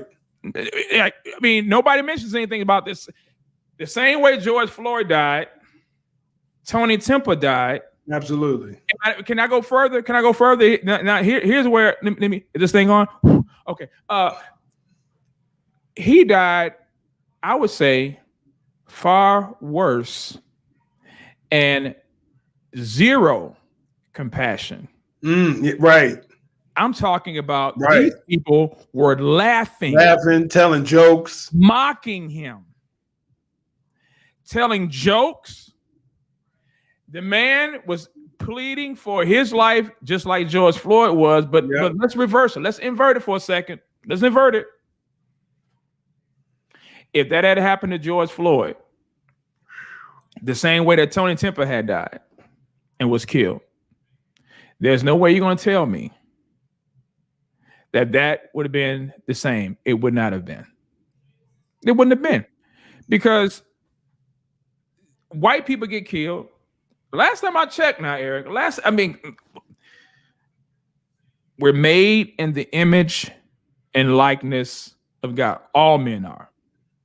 I mean, nobody mentions anything about this. The same way George Floyd died, Tony Timber died. Absolutely. Can I go further? Now here's where, let me, is this thing on? Okay. He died, I would say, far worse and zero compassion. Right. I'm talking about these people were laughing, telling jokes, mocking him, telling jokes. The man was pleading for his life, just like George Floyd was. But let's reverse it. Let's invert it for a second. Let's invert it. If that had happened to George Floyd, the same way that Tony Timber had died and was killed, there's no way you're going to tell me that would have been the same. It would not have been. It wouldn't have been, because white people get killed. Last time I checked now, Eric, we're made in the image and likeness of God. All men are.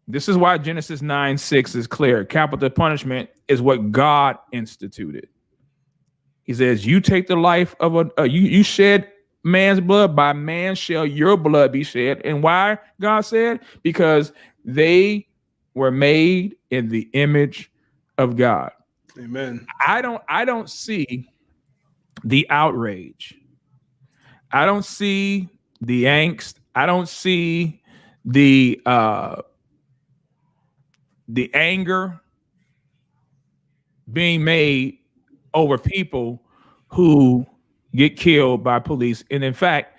This is why Genesis 9:6 is clear. Capital punishment is what God instituted. He says, you take the life of you shed man's blood, by man shall your blood be shed. And why, God said? Because they were made in the image of God. Amen. I don't see the outrage. I don't see the angst. I don't see the anger being made over people who get killed by police. And in fact,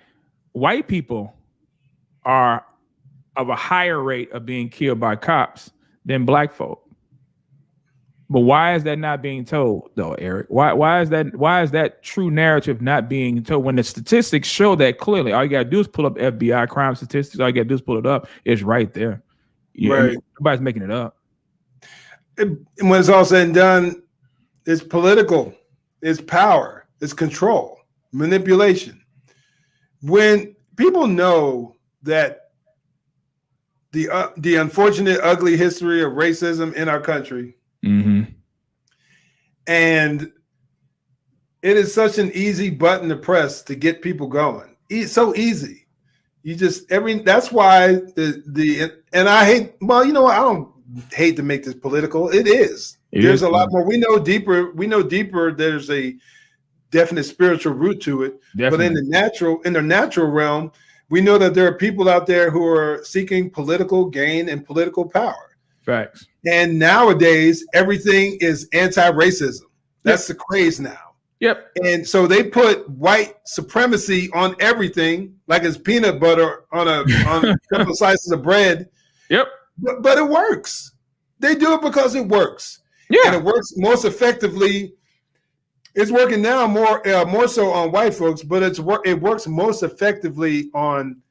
white people are of a higher rate of being killed by cops than black folk. But why is that not being told, though, Eric? Why is that true narrative not being told when the statistics show that clearly? All you gotta do is pull up FBI crime statistics. All you gotta do is pull it up. It's right there. Right. Nobody's making it up. And when it's all said and done, it's political, it's power, it's control, manipulation. When people know that the unfortunate, ugly history of racism in our country, and it is such an easy button to press to get people going. It's so easy. You just that's why and I hate. Well, you know what? I don't hate to make this political. It is. There's a lot more. We know deeper. There's a definite spiritual root to it. Definitely. But in the natural realm, we know that there are people out there who are seeking political gain and political power. Facts. And nowadays, everything is anti-racism. That's the craze now. Yep. And so they put white supremacy on everything, like it's peanut butter on a couple of slices of bread. Yep. But it works. They do it because it works. Yeah. And it works most effectively. It's working now more so on white folks, but it works most effectively on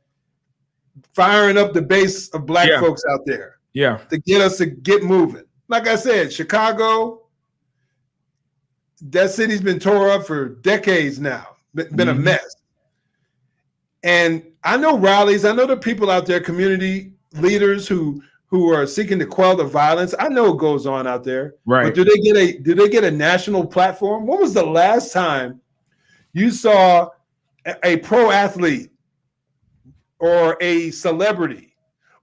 firing up the base of black folks out there. Yeah. To get us to get moving. Like I said, Chicago, that city's been tore up for decades now. Been a mess. And I know rallies. I know the people out there, community leaders who are seeking to quell the violence. I know it goes on out there. Right. But do they get a national platform? When was the last time you saw a pro athlete or a celebrity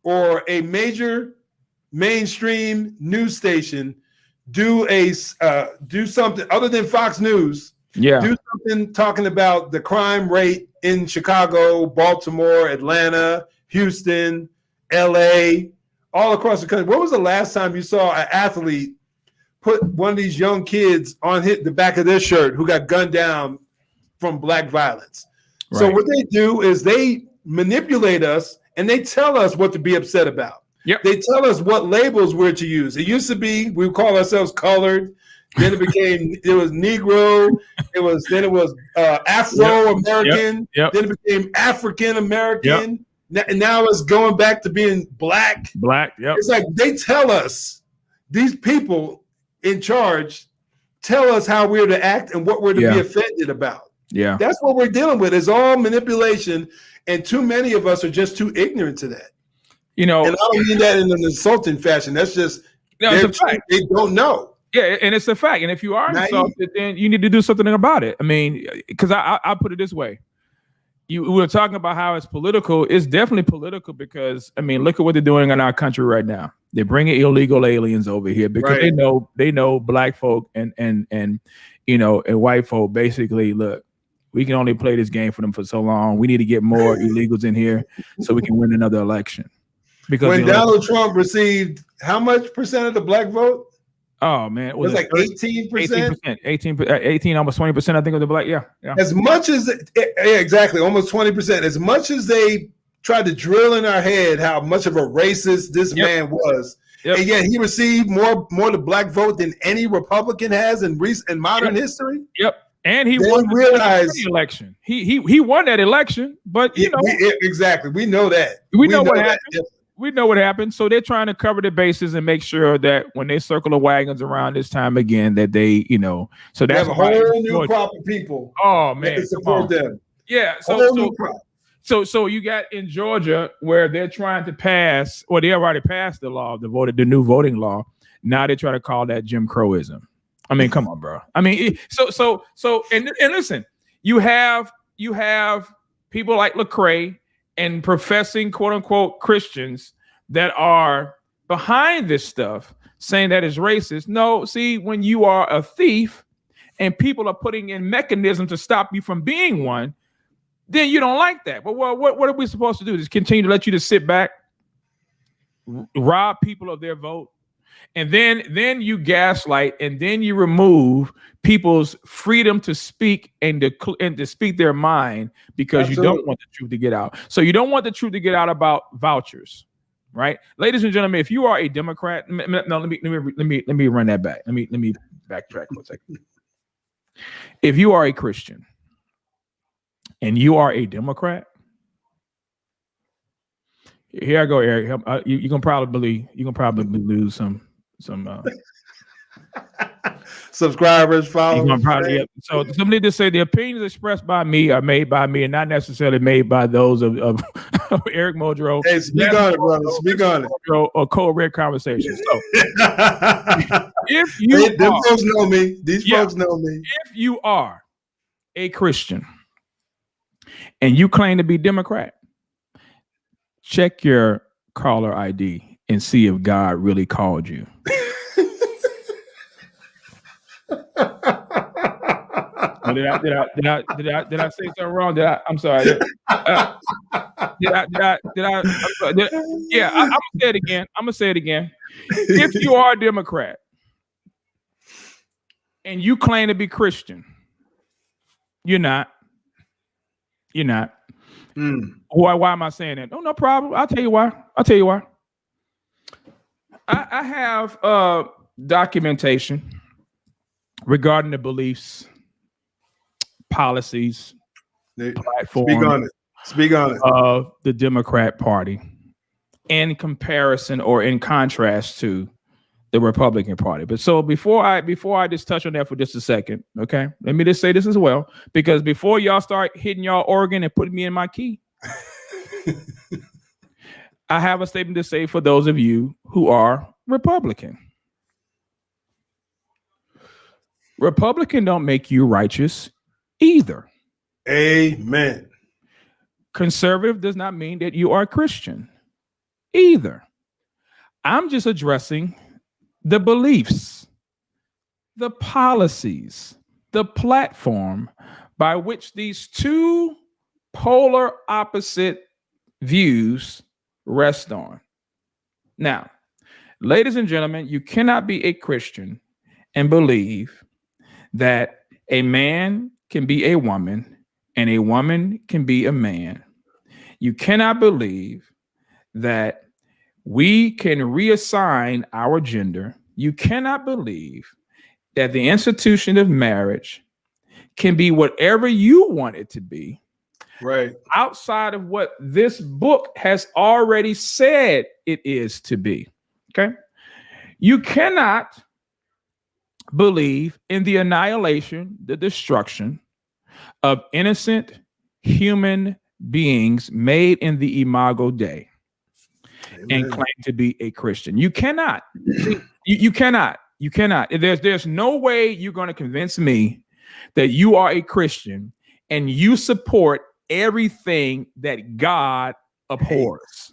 or a major mainstream news station do something other than Fox News? Yeah. Do something talking about the crime rate in Chicago, Baltimore, Atlanta, Houston, LA, all across the country. When was the last time you saw an athlete put one of these young kids on the back of their shirt who got gunned down from black violence? Right. So what they do is they manipulate us and they tell us what to be upset about. Yep. They tell us what labels we're to use. It used to be we would call ourselves colored. Then it was Negro. Then it was Afro-American. Yep. Then it became African-American. Yep. And now it's going back to being black. Black, yep. It's like they tell us, these people in charge tell us how we're to act and what we're to be offended about. Yeah. That's what we're dealing with. It's all manipulation. And too many of us are just too ignorant to that. You know, and I don't mean that in an insulting fashion. That's just it's a fact. They don't know. Yeah, and it's a fact. And if you are insulted, then you need to do something about it. I mean, because I put it this way. We were talking about how it's political. It's definitely political because, I mean, look at what they're doing in our country right now. They're bringing illegal aliens over here because they know black folk and white folk basically, look, we can only play this game for them for so long. We need to get more illegals in here so we can win another election. Because when Donald Trump received how much percent of the black vote? Oh man, it was like 18%? 18, almost 20%. I think of the black. Yeah. As much as exactly, almost 20%. As much as they tried to drill in our head how much of a racist this man was, and yet he received more the black vote than any Republican has in modern history. Yep. And he won the election. He won that election, but exactly. We know that. We know what happened. We know what happened. So they're trying to cover the bases and make sure that when they circle the wagons around this time again, that they, so that's a whole new crop of people. Oh man, that support them. Yeah. So you got in Georgia where they're trying to pass, or they already passed the law, the new voting law. Now they try to call that Jim Crowism. I mean, come on, bro. I mean, and listen, you have people like Lecrae and professing quote unquote Christians that are behind this stuff saying that it's racist. No, see, when you are a thief and people are putting in mechanisms to stop you from being one, then you don't like that. But what are we supposed to do? Just continue to let you just sit back, rob people of their vote, and then you gaslight, and then you remove people's freedom to speak and to speak their mind because you don't want the truth to get out. So you don't want the truth to get out about vouchers, right? Ladies and gentlemen, if you are a Democrat, no, let me run that back. Let me backtrack for a second. If you are a Christian and you are a Democrat, here I go, Eric. You can probably lose some subscribers, followers. So somebody to say the opinions expressed by me are made by me and not necessarily made by those of Eric Muldrow. Hey, speak on it, brother. Speak on it. Or Code Red Conversation. So if folks know me, these folks know me. If you are a Christian and you claim to be Democrat, check your caller ID and see if God really called you. Did I say something wrong? I'm sorry. I'm gonna say it again. I'm gonna say it again. If you are a Democrat and you claim to be Christian, you're not. Why am I saying that? No problem. I'll tell you why. I have documentation regarding the beliefs, policies, platform. Speak on it. Of the Democrat Party in comparison or in contrast to the Republican Party. But so before I just touch on that for just a second, okay, let me just say this as well, because before y'all start hitting y'all organ and putting me in my key, I have a statement to say for those of you who are Republican. Republican don't make you righteous either. Amen. Conservative does not mean that you are Christian either. I'm just addressing the beliefs, the policies, the platform by which these two polar opposite views rest on. Now, ladies and gentlemen, you cannot be a Christian and believe that a man can be a woman and a woman can be a man. You cannot believe that we can reassign our gender. You cannot believe that the institution of marriage can be whatever you want it to be, right, outside of what this book has already said it is to be. Okay? You cannot believe in the annihilation, the destruction of innocent human beings made in the Imago Dei. Amen. And claim to be a Christian. You cannot. You cannot. There's no way you're going to convince me that you are a Christian and you support everything that God abhors.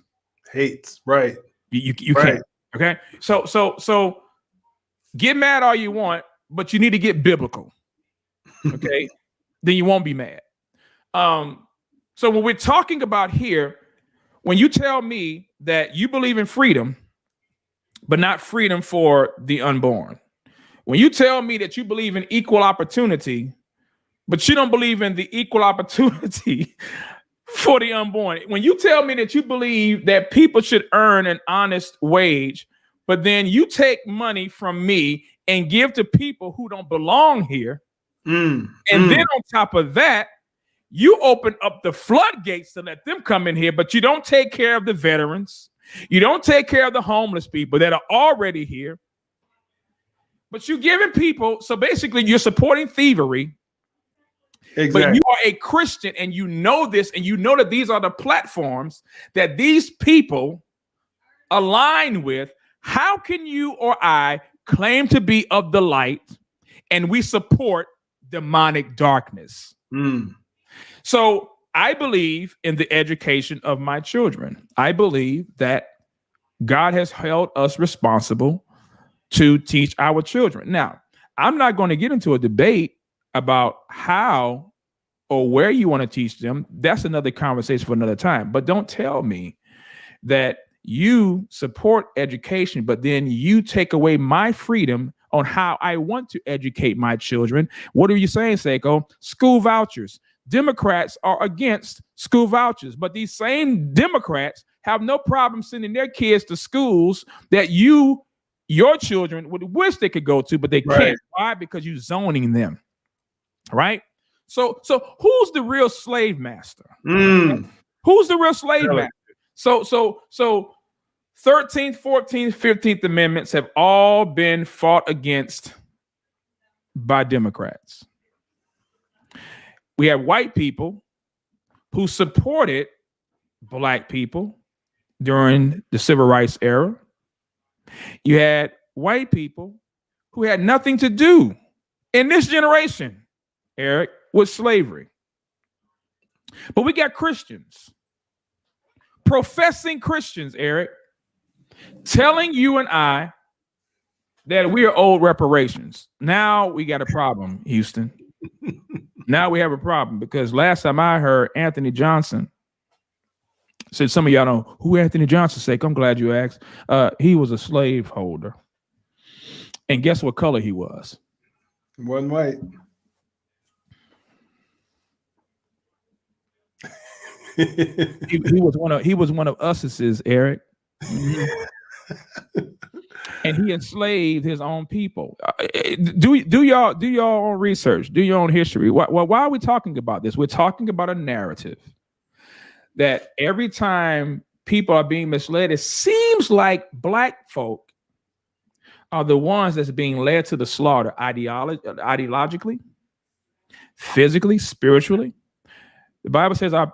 Hates. Right. You can't. Okay. So get mad all you want, but you need to get biblical. Okay. Then you won't be mad. So when we're talking about here, when you tell me that you believe in freedom, but not freedom for the unborn, when you tell me that you believe in equal opportunity, but you don't believe in the equal opportunity for the unborn, when you tell me that you believe that people should earn an honest wage, but then you take money from me and give to people who don't belong here, then on top of that, you open up the floodgates to let them come in here, but you don't take care of the veterans. You don't take care of the homeless people that are already here. But you're giving people, so basically you're supporting thievery. Exactly. But you are a Christian and you know this, and you know that these are the platforms that these people align with. How can you or I claim to be of the light and we support demonic darkness? So I believe in the education of my children. I believe that God has held us responsible to teach our children. Now, I'm not going to get into a debate about how or where you want to teach them. That's another conversation for another time. But don't tell me that you support education, but then you take away my freedom on how I want to educate my children. What are you saying, Saiko? School vouchers. Democrats are against school vouchers, but these same Democrats have no problem sending their kids to schools that your children would wish they could go to, but they can't. Why? Because you're zoning them. Right? So who's the real slave master? Who's the real slave master? So 13th, 14th, 15th Amendments have all been fought against by Democrats. We have white people who supported black people during the civil rights era. You had white people who had nothing to do in this generation, Eric, with slavery. But we got Christians, professing Christians, Eric, telling you and I that we are owed reparations. Now we got a problem, Houston. Now we have a problem because last time I heard Anthony Johnson said, some of y'all know who Anthony Johnson's sake. I'm glad you asked. He was a slave holder. And guess what color he was? One white. he was one of us's, Eric. And he enslaved his own people. Do your own research, do your own history. Why are we talking about this? We're talking about a narrative that every time people are being misled, it seems like black folk are the ones that's being led to the slaughter ideologically, physically, spiritually. The Bible says my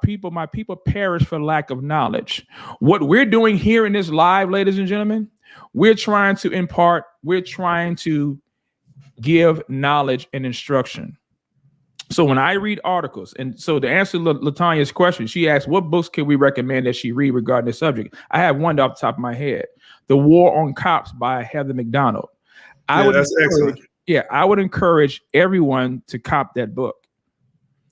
people perish for lack of knowledge. What we're doing here in this live, ladies and gentlemen, we're trying to give knowledge and instruction. So when I read articles, and so to answer LaTanya's question, she asked, what books can we recommend that she read regarding this subject? I have one off the top of my head, The War on Cops by Heather McDonald. That's excellent. Yeah, I would encourage everyone to cop that book.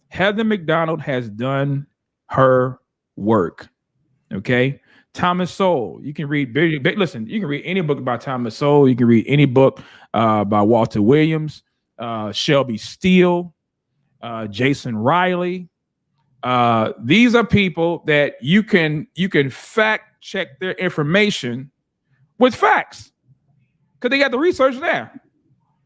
Heather McDonald has done her work. Okay. Thomas Sowell. You can read, listen, you can read any book about Thomas Sowell. You can read any book by Walter Williams, Shelby Steele, Jason Riley. These are people that you can fact check their information with facts because they got the research there.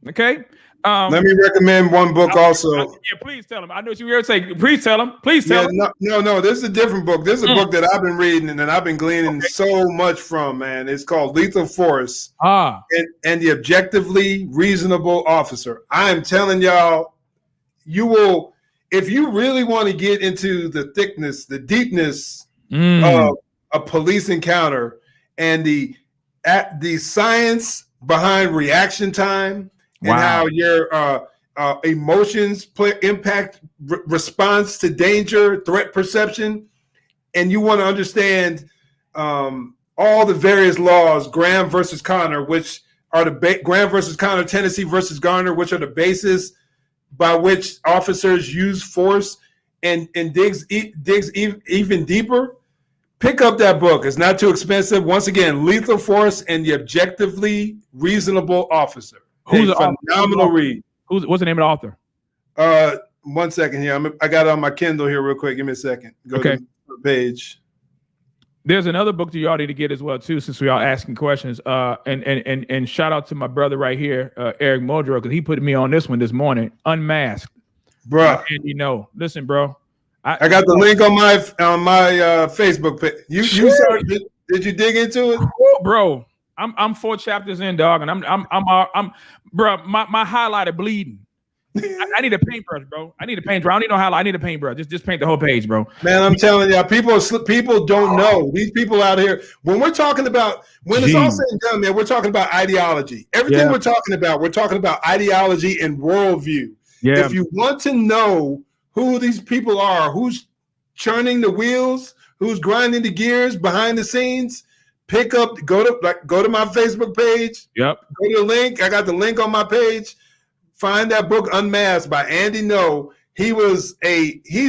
Okay. Let me recommend one book also. Yeah, please tell them. I know what you were going to say. Please tell them. Please tell them. No. This is a different book. This is a book that I've been reading and that I've been gleaning so much from, man. It's called Lethal Force and the Objectively Reasonable Officer. I am telling y'all, you will, if you really want to get into the thickness, the deepness of a police encounter and the science behind reaction time, and how your emotions impact response to danger, threat perception, and you want to understand all the various laws, Graham versus Connor, which are Graham versus Connor, Tennessee versus Garner, which are the basis by which officers use force, and digs even deeper. Pick up that book. It's not too expensive. Once again, Lethal Force and the Objectively Reasonable Officer. Who's a phenomenal read. What's the name of the author? 1 second here. I got it on my Kindle here real quick. Give me a second. Go to the page. There's another book that you all need to get as well too, since we are asking questions. And shout out to my brother right here, Eric Muldrow, because he put me on this one this morning. Unmasked, bro. And listen, bro. I got the link on my Facebook page. You Did you dig into it? Ooh, bro, I'm 4 chapters in, dog, and I'm bro, my highlighter bleeding. I need a paintbrush, bro. I need a paintbrush. I don't need no highlight. I need a paintbrush. Just paint the whole page, bro. Man, I'm telling you, people don't know. These people out here, when we're talking about, when it's all said and done, man, we're talking about ideology. Everything we're talking about ideology and worldview. Yeah. If you want to know who these people are, who's churning the wheels, who's grinding the gears behind the scenes, go to my Facebook page. Yep. Go to the link. I got the link on my page. Find that book Unmasked by Andy No. He's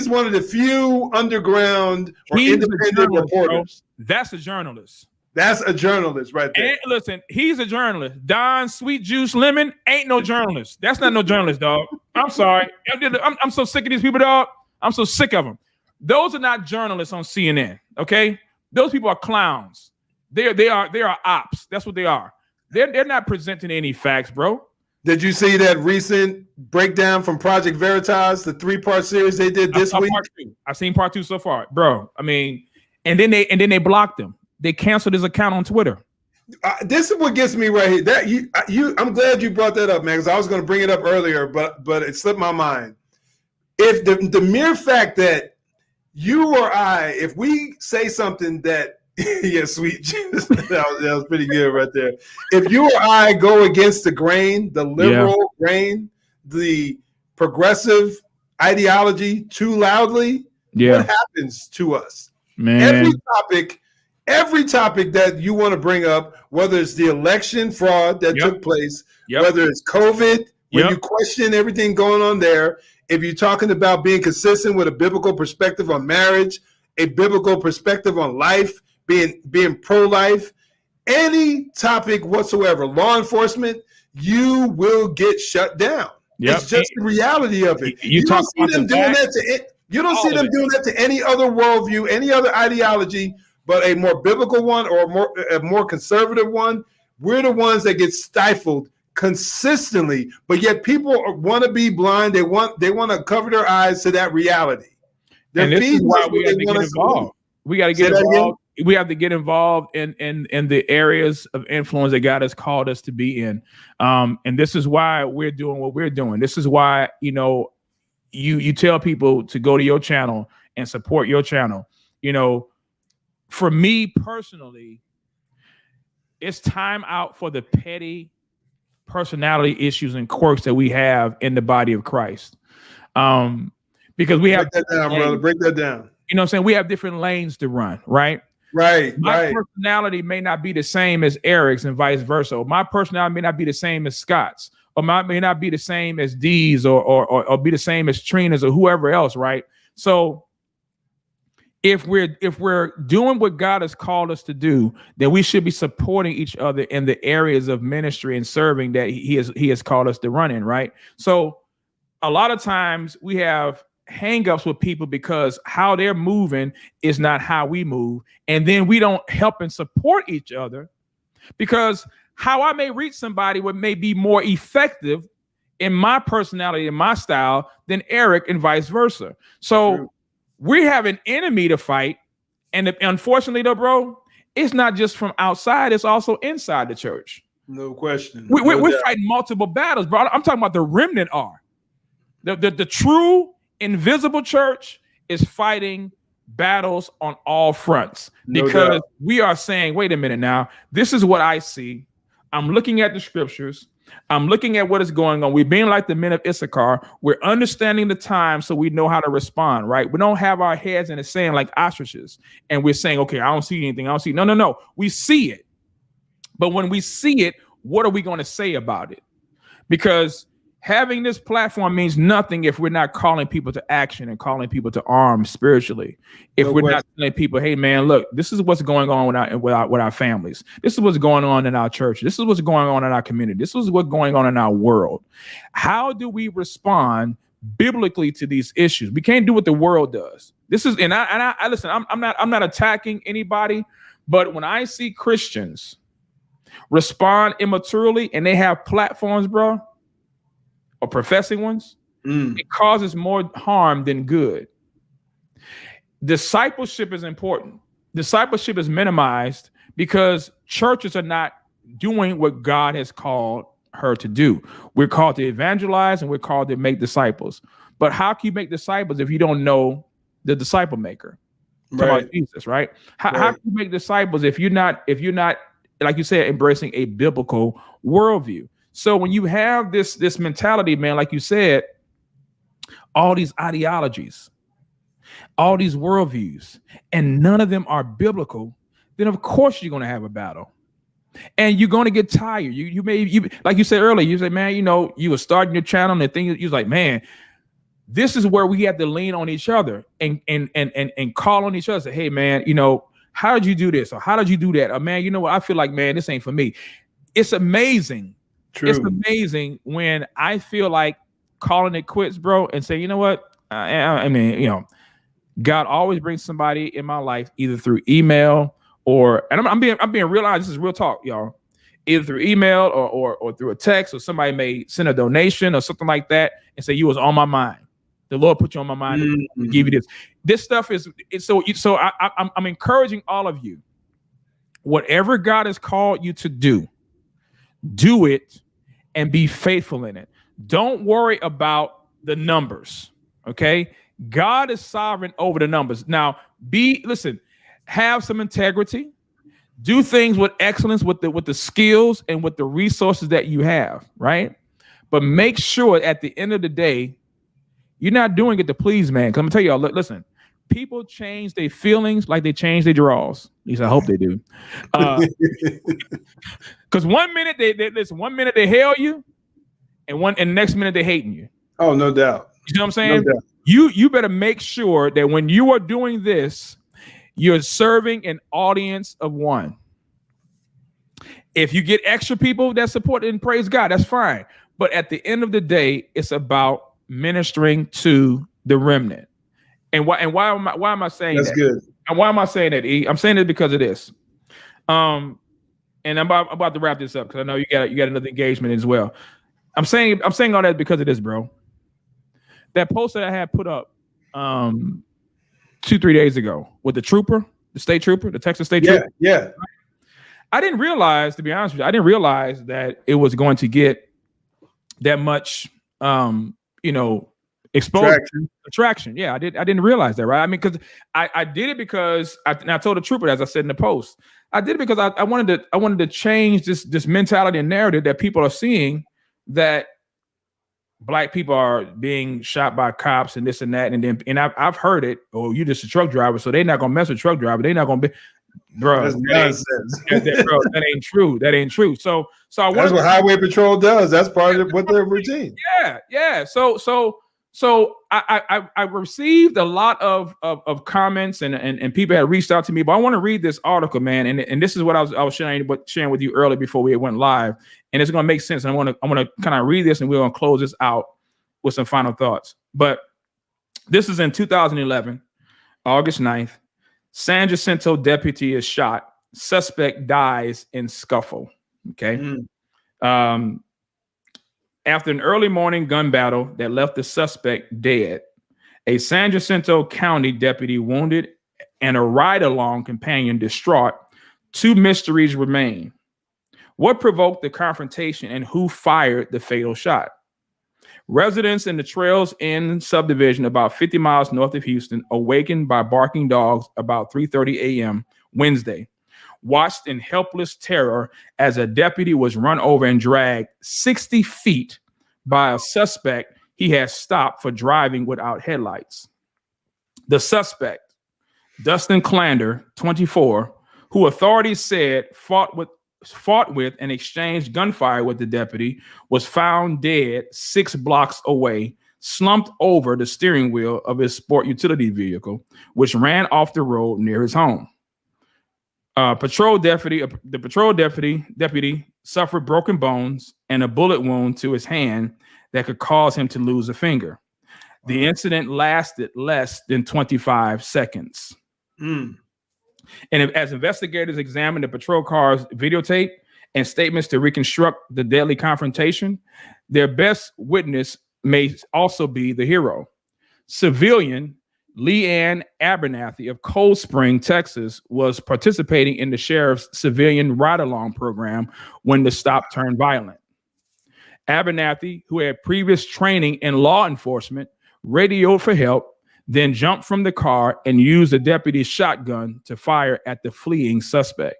one of the few underground or independent reporters. Bro. That's a journalist. That's a journalist right there. And listen, he's a journalist. Don Sweet Juice Lemon ain't no journalist. That's not no journalist, dog. I'm sorry. I'm so sick of these people, dog. I'm so sick of them. Those are not journalists on CNN. Okay, those people are clowns. They are ops. That's what they are. They're not presenting any facts, bro. Did you see that recent breakdown from Project Veritas, the 3-part series they did this week? I've seen part 2 so far, bro. I mean, and then they blocked him. They canceled his account on Twitter. This is what gets me right here. I'm glad you brought that up, man, because I was going to bring it up earlier, but it slipped my mind. If the mere fact that you or I, if we say something that yeah, sweet. that was pretty good right there. If you or I go against the grain, the liberal grain, the progressive ideology too loudly, what happens to us? Man. Every topic that you want to bring up, whether it's the election fraud that took place, whether it's COVID, when you question everything going on there, if you're talking about being consistent with a biblical perspective on marriage, a biblical perspective on life, being pro-life, any topic whatsoever, law enforcement, you will get shut down. It's just the reality of it. You don't see them doing that to any other worldview, any other ideology, but a more biblical one or a more conservative one. We're the ones that get stifled consistently, but yet people want to be blind. They want to cover their eyes to that reality. And this is why we have to get involved. We got to get involved. We have to get involved in the areas of influence that God has called us to be in. And this is why we're doing what we're doing. This is why, you tell people to go to your channel and support your channel. For me personally, it's time out for the petty personality issues and quirks that we have in the body of Christ. Because we have break that down, brother. Break that down. You know what I'm saying? We have different lanes to run, right? Right. My personality may not be the same as Eric's and vice versa. My personality may not be the same as Scott's, or may not be the same as Dee's or be the same as Trina's or whoever else, right? So if we're doing what God has called us to do, then we should be supporting each other in the areas of ministry and serving that he has called us to run in, right? So a lot of times we have hang-ups with people because how they're moving is not how we move, and then we don't help and support each other because how I may reach somebody may be more effective in my personality and my style than Eric and vice versa. So we have an enemy to fight, and unfortunately though, bro, it's not just from outside, it's also inside the church. No question. We're fighting multiple battles, bro. I'm talking about the remnant are. The true invisible church is fighting battles on all fronts because we are saying, wait a minute now, this is what I see. I'm looking at the scriptures. I'm looking at what is going on. We're being like the men of Issachar. We're understanding the time so we know how to respond, right? We don't have our heads in the sand like ostriches and we're saying, okay, I don't see anything. I don't see. No. We see it. But when we see it, what are we going to say about it? Because having this platform means nothing if we're not calling people to action and calling people to arms spiritually. If we're not telling people, hey, man, look, this is what's going on with our families. This is what's going on in our church. This is what's going on in our community. This is what's going on in our world. How do we respond biblically to these issues? We can't do what the world does. This is, and I listen, I'm not attacking anybody, but when I see Christians respond immaturely and they have platforms, bro, or professing ones, it causes more harm than good. Discipleship is important. discipleship is minimized because churches are not doing what God has called her to do. We're called to evangelize and we're called to make disciples. But how can you make disciples if you don't know the disciple maker? Right. About Jesus, right? How can you make disciples if you're not, like you said, embracing a biblical worldview? So when you have this mentality, man, like you said, all these ideologies, all these worldviews, and none of them are biblical, then of course you're going to have a battle. And you're going to get tired. You like you said earlier, you say, man, you were starting your channel and the thing, you was like, man, this is where we have to lean on each other and call on each other. Say, hey, man, how did you do this? Or how did you do that? Or man, you know what? I feel like, man, this ain't for me. It's amazing. True. It's amazing when I feel like calling it quits, bro, and say, you know what? I mean, God always brings somebody in my life, either through email or, and I'm being real honest. This is real talk, y'all. Either through email or through a text, or somebody may send a donation or something like that and say, you was on my mind. The Lord put you on my mind to give you this. This stuff is so I'm encouraging all of you. Whatever God has called you to do it and be faithful in it. Don't worry about the numbers. Okay. God is sovereign over the numbers. Now, have some integrity, do things with excellence, with the skills and with the resources that you have, right? But make sure at the end of the day, you're not doing it to please man. Because I'm gonna tell y'all, listen, people change their feelings like they change their draws. At least I hope they do. Because one minute they hail you, and the next minute they hating you. Oh, no doubt. You know what I'm saying? No doubt. You better make sure that when you are doing this, you're serving an audience of one. If you get extra people that support and praise God, that's fine. But at the end of the day, it's about ministering to the remnant. And why am I saying that? That's good. And why am I saying that, E? I'm saying it because of this. And I'm about to wrap this up because I know you got another engagement as well. I'm saying all that because of this, bro. That post that I had put up 2-3 days ago with the state trooper, the Texas state trooper. Yeah. I didn't realize, to be honest with you, that it was going to get that much exposure, attraction. Yeah, I didn't realize that, right? I mean, because I did it because I told the trooper, as I said in the post, I did it because I wanted to change this mentality and narrative that people are seeing, that Black people are being shot by cops and this and that, and I've heard it. Oh, you just a truck driver, so they're not gonna mess with truck driver. They're not gonna be, bro. That's nonsense. That ain't true. That ain't true. So that's what Highway Patrol does. That's part of what their routine. Yeah. So I received a lot of comments and people had reached out to me, but I want to read this article, man. And this is what I was sharing with you earlier before we went live, and it's going to make sense. And I want to kind of read this, and we're going to close this out with some final thoughts. But this is in 2011, August 9th. San Jacinto deputy is shot. Suspect dies in scuffle. Okay. After an early morning gun battle that left the suspect dead, a San Jacinto County deputy wounded and a ride-along companion distraught, two mysteries remain. What provoked the confrontation and who fired the fatal shot? Residents in the Trails End subdivision about 50 miles north of Houston, awakened by barking dogs about 3:30 a.m. Wednesday, watched in helpless terror as a deputy was run over and dragged 60 feet by a suspect he had stopped for driving without headlights. The suspect, Dustin Clander, 24, who authorities said fought with and exchanged gunfire with the deputy, was found dead 6 blocks away, slumped over the steering wheel of his sport utility vehicle, which ran off the road near his home. The patrol deputy suffered broken bones and a bullet wound to his hand that could cause him to lose a finger. The incident lasted less than 25 seconds. And as investigators examined the patrol car's videotape and statements to reconstruct the deadly confrontation, their best witness may also be the hero. Civilian Leanne Abernathy of Cold Spring, Texas, was participating in the sheriff's civilian ride-along program when the stop turned violent. Abernathy, who had previous training in law enforcement, radioed for help, then jumped from the car and used a deputy's shotgun to fire at the fleeing suspect.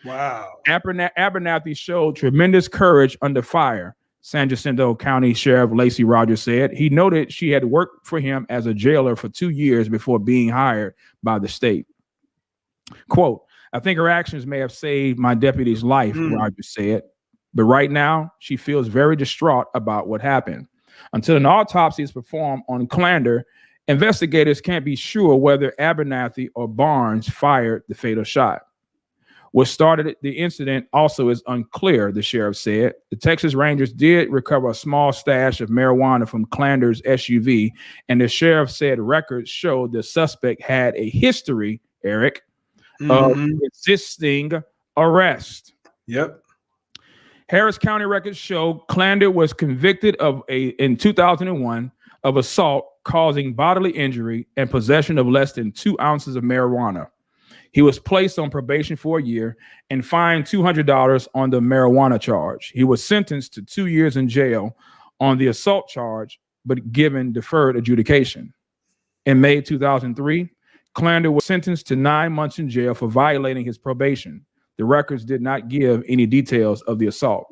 Wow. Abernathy showed tremendous courage under fire, San Jacinto County Sheriff Lacey Rogers said. He noted she had worked for him as a jailer for 2 years before being hired by the state. Quote, I think her actions may have saved my deputy's life, Rogers said. But right now, she feels very distraught about what happened. Until an autopsy is performed on Clander, investigators can't be sure whether Abernathy or Barnes fired the fatal shot. What started the incident also is unclear, the sheriff said. The Texas Rangers did recover a small stash of marijuana from Clander's SUV, and the sheriff said records showed the suspect had a history, Eric, of resisting arrest. Yep. Harris County records show Clander was convicted in 2001 of assault causing bodily injury and possession of less than 2 ounces of marijuana. He was placed on probation for a year and fined $200 on the marijuana charge. He was sentenced to 2 years in jail on the assault charge, but given deferred adjudication. In May 2003, Clander was sentenced to 9 months in jail for violating his probation. The records did not give any details of the assault.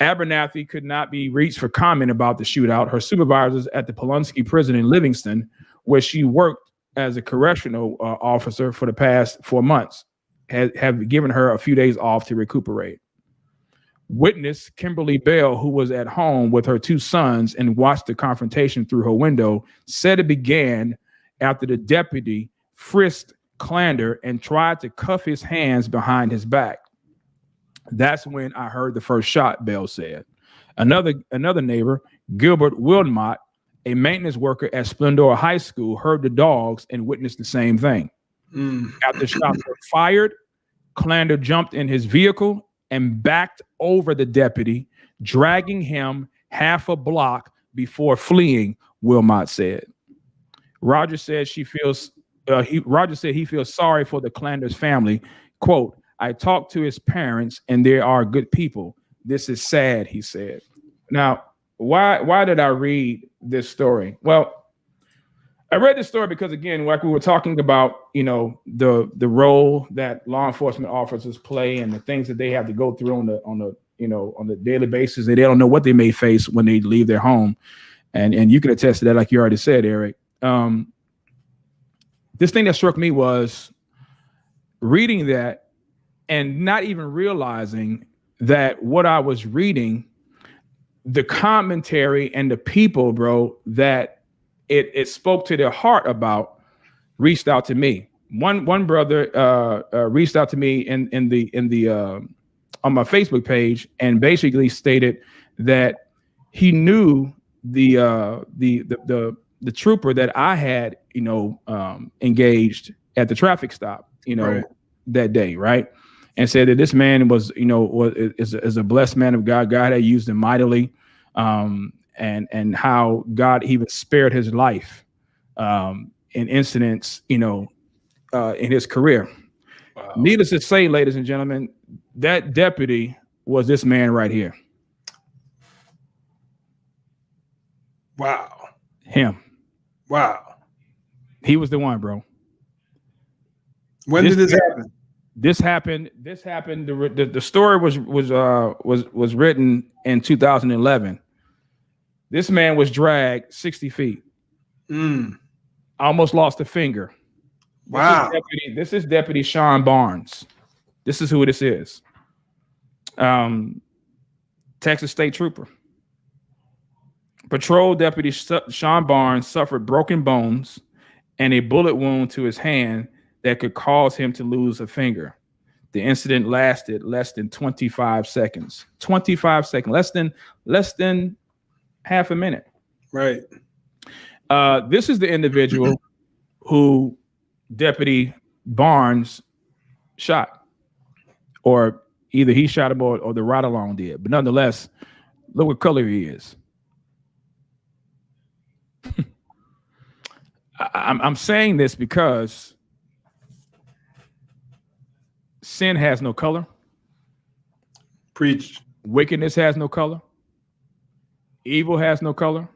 Abernathy could not be reached for comment about the shootout. Her supervisors at the Pulaski prison in Livingston, where she worked as a correctional officer for the past 4 months, have given her a few days off to recuperate. Witness Kimberly Bell, who was at home with her 2 sons and watched the confrontation through her window, said it began after the deputy frisked Clander and tried to cuff his hands behind his back. That's when I heard the first shot, Bell said. Another neighbor, Gilbert Wilmot, a maintenance worker at Splendora High School, heard the dogs and witnessed the same thing. After shots were fired, Clander jumped in his vehicle and backed over the deputy, dragging him half a block before fleeing, Wilmot said. Rogers said he feels sorry for the Clander's family. Quote, I talked to his parents and they are good people. This is sad, he said. Now, why did I read this story? Well, I read this story because, again, like we were talking about, the role that law enforcement officers play and the things that they have to go through on the daily basis. They don't know what they may face when they leave their home, and you can attest to that, like you already said, Eric. This thing that struck me was reading that and not even realizing that what I was reading, the commentary and the people, bro, that it spoke to their heart about, reached out to me. One brother reached out to me in the on my Facebook page and basically stated that he knew the trooper that I had engaged at the traffic stop right. that day, right? And said that this man is a blessed man of God. God had used him mightily, and how God even spared his life in incidents, in his career. Wow. Needless to say, ladies and gentlemen, that deputy was this man right here. Wow. Him. Wow. He was the one, bro. When did this happen? This happened. The story was written in 2011. This man was dragged 60 feet. Almost lost a finger. Wow. This is Deputy Sean Barnes. This is who this is. Texas State Trooper. Patrol Deputy Sean Barnes suffered broken bones and a bullet wound to his hand that could cause him to lose a finger. The incident lasted less than 25 seconds. 25 seconds, less than half a minute. Right. This is the individual who Deputy Barnes shot, or either he shot him or the ride-along did. But nonetheless, look what color he is. I'm saying this because sin has no color. Preach. Wickedness has no color. Evil has no color.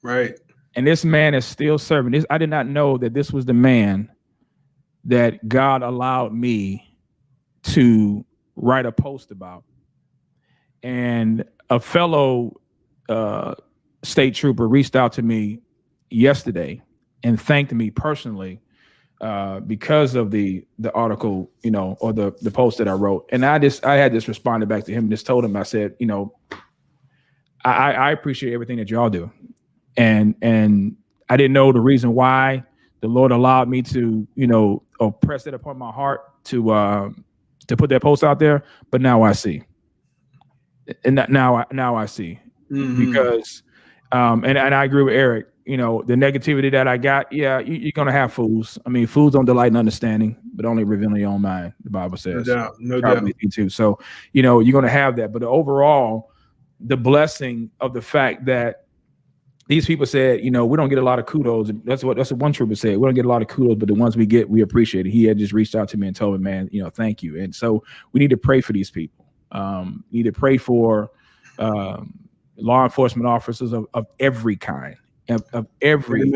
Right. And this man is still serving. This, I did not know that this was the man that God allowed me to write a post about. And a fellow state trooper reached out to me yesterday and thanked me personally because of the article, you know, or the post that I wrote. And I had just responded back to him and just told him, I said, you know, I appreciate everything that y'all do. And I didn't know the reason why the Lord allowed me to, you know, press it upon my heart to put that post out there. But now I see. And now I see. Mm-hmm. Because and I agree with Eric. You know, the negativity that I got, yeah, you're gonna have fools. I mean, fools don't delight in understanding, but only revealing your own mind, the Bible says. No doubt. Too. So, you know, you're gonna have that. But overall, the blessing of the fact that these people said, you know, we don't get a lot of kudos. That's what one trooper said. We don't get a lot of kudos, but the ones we get, we appreciate it. He had just reached out to me and told me, man, you know, thank you. And so we need to pray for these people. We need to pray for law enforcement officers of every kind, of every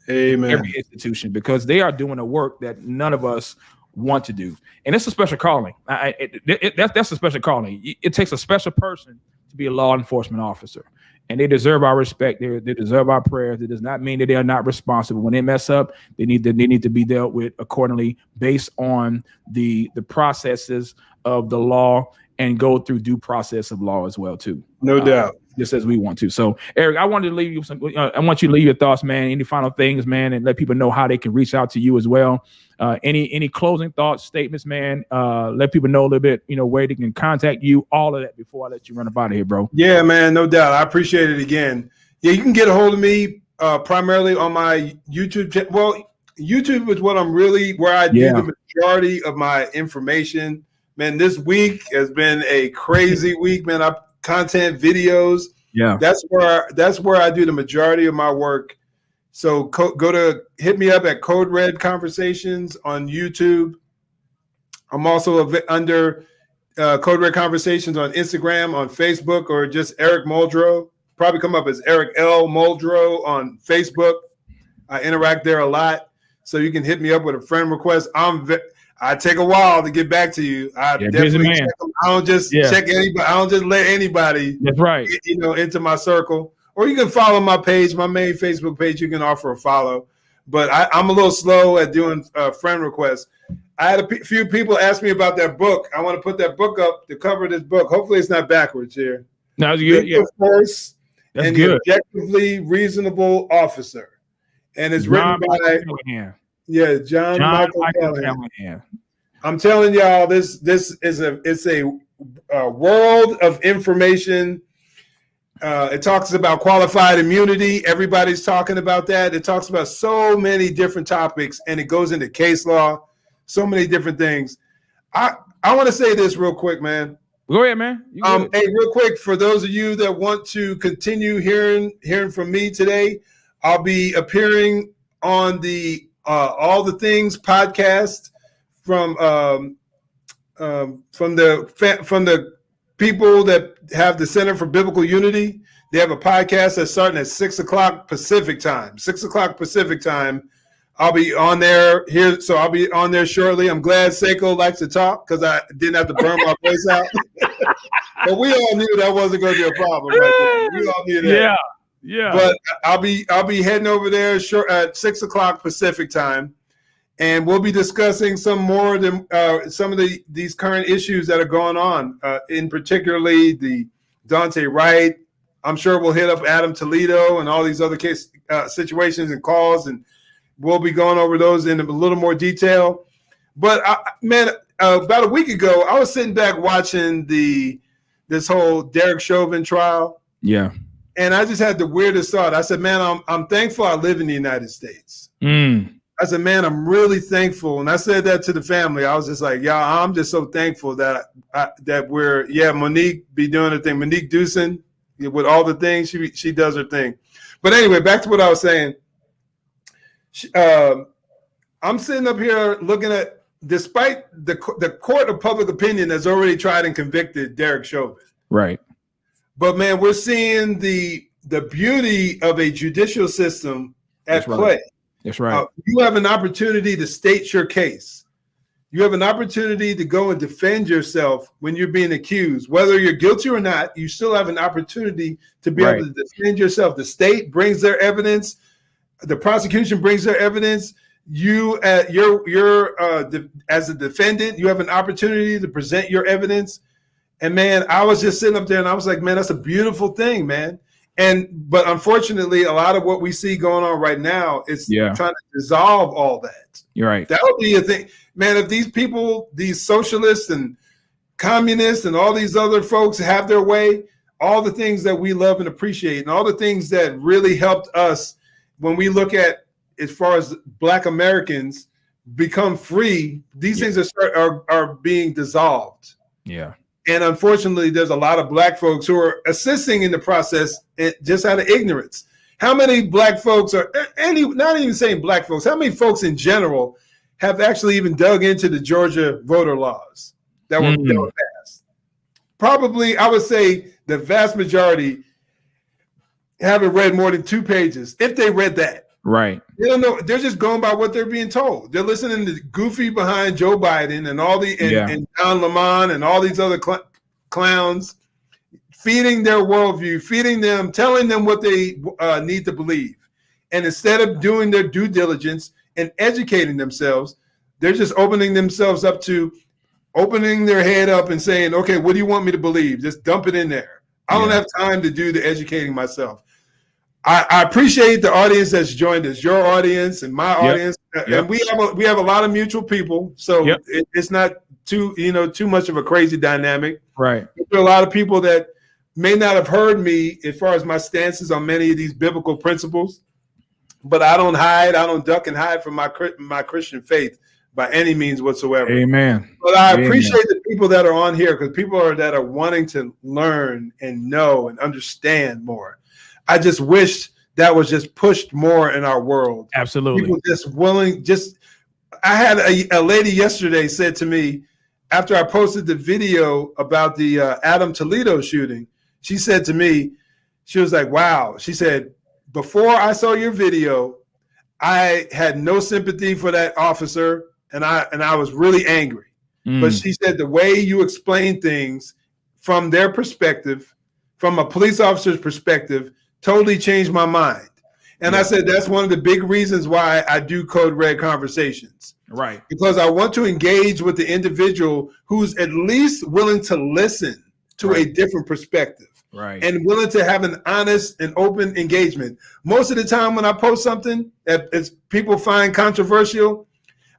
every institution, because they are doing a work that none of us want to do. And it's a special calling. That's a special calling. It takes a special person to be a law enforcement officer. And they deserve our respect. They deserve our prayers. It does not mean that they are not responsible. When they mess up, they need to be dealt with accordingly based on the processes of the law and go through due process of law as well too. No doubt. Just as we want to. So, Eric, I wanted to leave you some. I want you to leave your thoughts, man. Any final things, man, and let people know how they can reach out to you as well. Any closing thoughts, statements, man. Let people know a little bit, you know, where they can contact you. All of that before I let you run up out of here, bro. Yeah, man, no doubt. I appreciate it again. Yeah, you can get a hold of me primarily on my YouTube channel. Well, YouTube is where I do the majority of my information. Man, this week has been a crazy week, man. Content, videos. Yeah, that's where I do the majority of my work. So hit me up at Code Red Conversations on YouTube. I'm also under Code Red Conversations on Instagram, on Facebook, or just Eric Muldrow. Probably come up as Eric L. Muldrow on Facebook. I interact there a lot, so you can hit me up with a friend request. I take a while to get back to you. I definitely check them. I don't just check anybody. I don't just let anybody. That's right. You know, into my circle. Or you can follow my page, my main Facebook page. You can offer a follow. But I'm a little slow at doing friend requests. I had a few people ask me about that book. I want to put that book up, the cover of this book. Hopefully, it's not backwards here. No, that's good. Yeah. Force that's and good. The Objectively Reasonable Officer, and it's written by John Michael Callahan. I'm telling y'all, this is a world of information. It talks about qualified immunity. Everybody's talking about that. It talks about so many different topics, and it goes into case law, so many different things. I want to say this real quick, man. Go ahead, man. Hey, real quick, for those of you that want to continue hearing from me today, I'll be appearing on the All the Things podcast from the people that have the Center for Biblical Unity. They have a podcast that's starting at 6:00 Pacific time. 6:00 Pacific time. I'll be on there here, so I'll be on there shortly. I'm glad Seiko likes to talk because I didn't have to burn my voice out. But we all knew that wasn't going to be a problem. Right there. We all knew that. Yeah. But I'll be heading over there at 6:00 Pacific time. And we'll be discussing some of these current issues that are going on, in particularly the Daunte Wright. I'm sure we'll hit up Adam Toledo and all these other situations and calls, and we'll be going over those in a little more detail. But about a week ago, I was sitting back watching this whole Derek Chauvin trial. Yeah, and I just had the weirdest thought. I said, man, I'm thankful I live in the United States. I said, man, I'm really thankful. And I said that to the family. I was just like, yeah, I'm just so thankful that Monique be doing her thing. Monique Dewson, with all the things, she does her thing. But anyway, back to what I was saying. I'm sitting up here looking at, despite the court of public opinion has already tried and convicted Derek Chauvin. Right. But man, we're seeing the beauty of a judicial system at play. That's right. You have an opportunity to state your case. You have an opportunity to go and defend yourself when you're being accused. Whether you're guilty or not, you still have an opportunity to be able to defend yourself. The state brings their evidence. The prosecution brings their evidence. You, as a defendant, you have an opportunity to present your evidence. And man, I was just sitting up there and I was like, man, that's a beautiful thing, man. But unfortunately, a lot of what we see going on right now is trying to dissolve all that. You're right. That would be a thing, man. If these people, these socialists and communists and all these other folks have their way, all the things that we love and appreciate and all the things that really helped us when we look at, as far as Black Americans become free, these things are being dissolved. Yeah. And unfortunately, there's a lot of Black folks who are assisting in the process just out of ignorance. How many Black folks not even saying Black folks, how many folks in general have actually even dug into the Georgia voter laws that were passed? Probably, I would say the vast majority haven't read more than 2 pages, if they read that. Right. They don't know. They're just going by what they're being told. They're listening to Goofy behind Joe Biden and all and Don Lemon and all these other clowns, feeding their worldview, feeding them, telling them what they need to believe. And instead of doing their due diligence and educating themselves, they're just opening themselves up to opening their head up and saying, okay, what do you want me to believe? Just dump it in there. I don't have time to do the educating myself. I appreciate the audience that's joined us, your audience and my audience, and we have a lot of mutual people, so it's not too much of a crazy dynamic. Right. There are a lot of people that may not have heard me as far as my stances on many of these biblical principles, but I don't duck and hide from my Christian faith by any means whatsoever. Amen. But I appreciate the people that are on here, because people that are wanting to learn and know and understand more. I just wish that was just pushed more in our world. Absolutely. People just willing, I had a lady yesterday said to me, after I posted the video about the Adam Toledo shooting, she said to me, she was like, wow. She said, before I saw your video, I had no sympathy for that officer, and I was really angry. But she said the way you explain things from their perspective, from a police officer's perspective, totally changed my mind. And I said, that's one of the big reasons why I do Code Red Conversations. Right. Because I want to engage with the individual who's at least willing to listen to a different perspective. Right. And willing to have an honest and open engagement. Most of the time when I post something that people find controversial,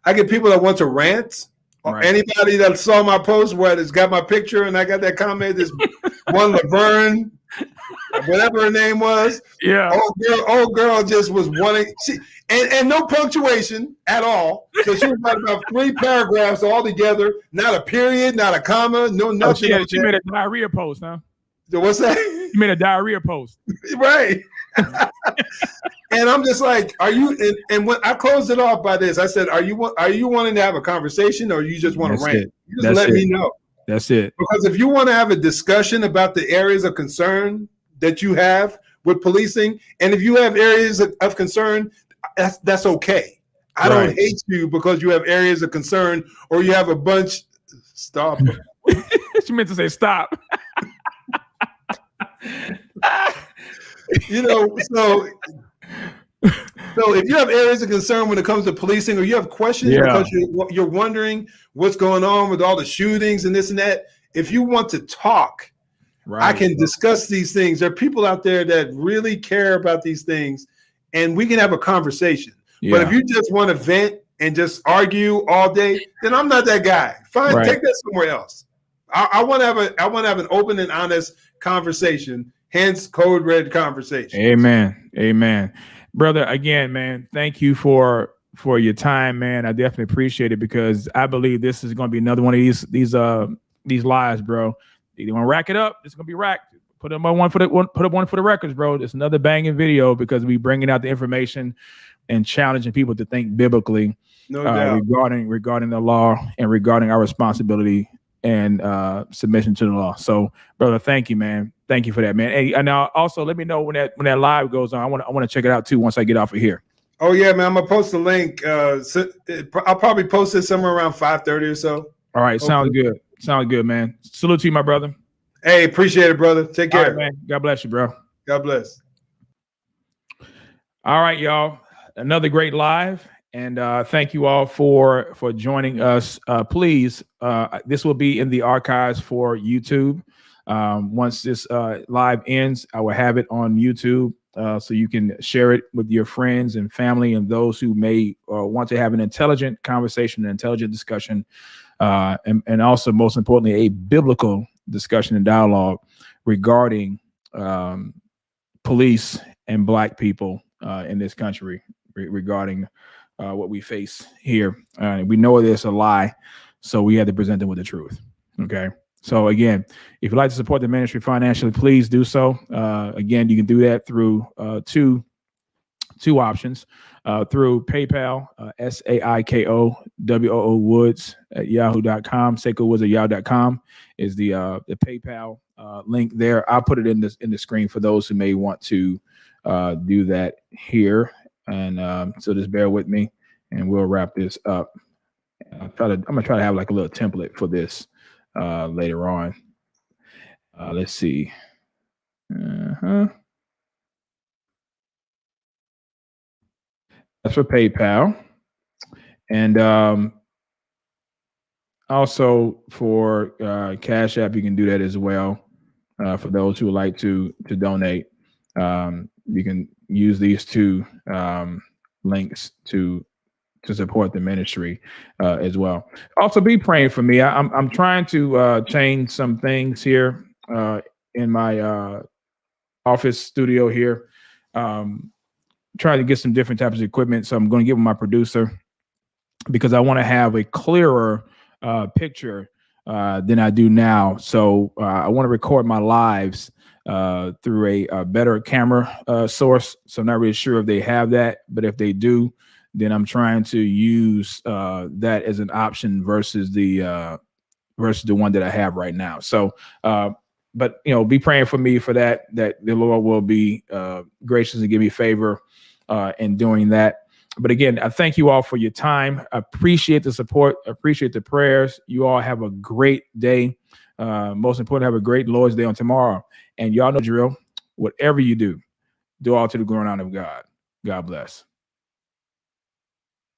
I get people that want to rant. Right. Anybody that saw my post where it's got my picture and I got that comment, this one Laverne, whatever her name was. Yeah. Old girl just was wanting, and no punctuation at all. So she was about 3 paragraphs all together, not a period, not a comma, no nothing. She made a diarrhea post, huh? What's that? You made a diarrhea post. Right. And I'm just like, are you, and when I closed it off by this, I said, are you wanting to have a conversation, or you just want to rant? You just let me know. That's it. Because if you want to have a discussion about the areas of concern that you have with policing, and if you have areas of concern, that's okay. I don't hate you because you have areas of concern, or you have a bunch. Stop. She meant to say stop. So if you have areas of concern when it comes to policing, or you have questions because you're wondering what's going on with all the shootings and this and that, if you want to talk, I can discuss these things. There are people out there that really care about these things, and we can have a conversation. But if you just want to vent and just argue all day, then I'm not that guy. Fine, take that somewhere else. I want to have an open and honest conversation. Hence, Code Red Conversation. Amen. Amen. Brother, again, man, thank you for your time, man. I definitely appreciate it, because I believe this is going to be another one of these lives, bro. You want to rack it up? It's going to be racked. Put up one for the records, bro. It's another banging video, because we bringing out the information. and challenging people to think biblically regarding the law and regarding our responsibility and submission to the law. So, brother, thank you, man. Thank you for that, man. Hey, and now also let me know when that live goes on. I want to check it out too once I get off of here. Oh yeah, man. I'm gonna post the link. I'll probably post it somewhere around 5:30 or so. All right, sounds good. Sounds good, man. Salute to you, my brother. Hey, appreciate it, brother. Take care. All right, man. God bless you, bro. God bless. All right, y'all. Another great live. And thank you all for joining us. Please, this will be in the archives for YouTube. Once this live ends, I will have it on YouTube so you can share it with your friends and family and those who may want to have an intelligent conversation, an intelligent discussion, and also, most importantly, a biblical discussion and dialogue regarding police and Black people in this country regarding what we face here. We know there's a lie, so we had to present them with the truth. Okay. So again, if you'd like to support the ministry financially, please do so. Again, you can do that through two options, through PayPal, SaikoWoods Woods at yahoo.com. SaikoWoods at yahoo.com is the PayPal link there. I'll put it in the screen for those who may want to do that here. And so just bear with me and we'll wrap this up. I'm gonna try to have like a little template for this later on. Let's see. That's for PayPal. And also for Cash App, you can do that as well. For those who would like to donate, you can use these two links to support the ministry as well. Also, be praying for me. I'm trying to change some things here in my office studio here. Trying to get some different types of equipment. So I'm going to get with my producer because I want to have a clearer picture than I do now. So I want to record my lives through a better camera source. So I'm not really sure if they have that, but if they do, then I'm trying to use that as an option versus the one that I have right now. So, but be praying for me for that the Lord will be gracious and give me favor in doing that. But again, I thank you all for your time. I appreciate the support. I appreciate the prayers. You all have a great day. Most important, have a great Lord's Day on tomorrow. And y'all know the drill. Whatever you do, do all to the glory and honor of God. God bless.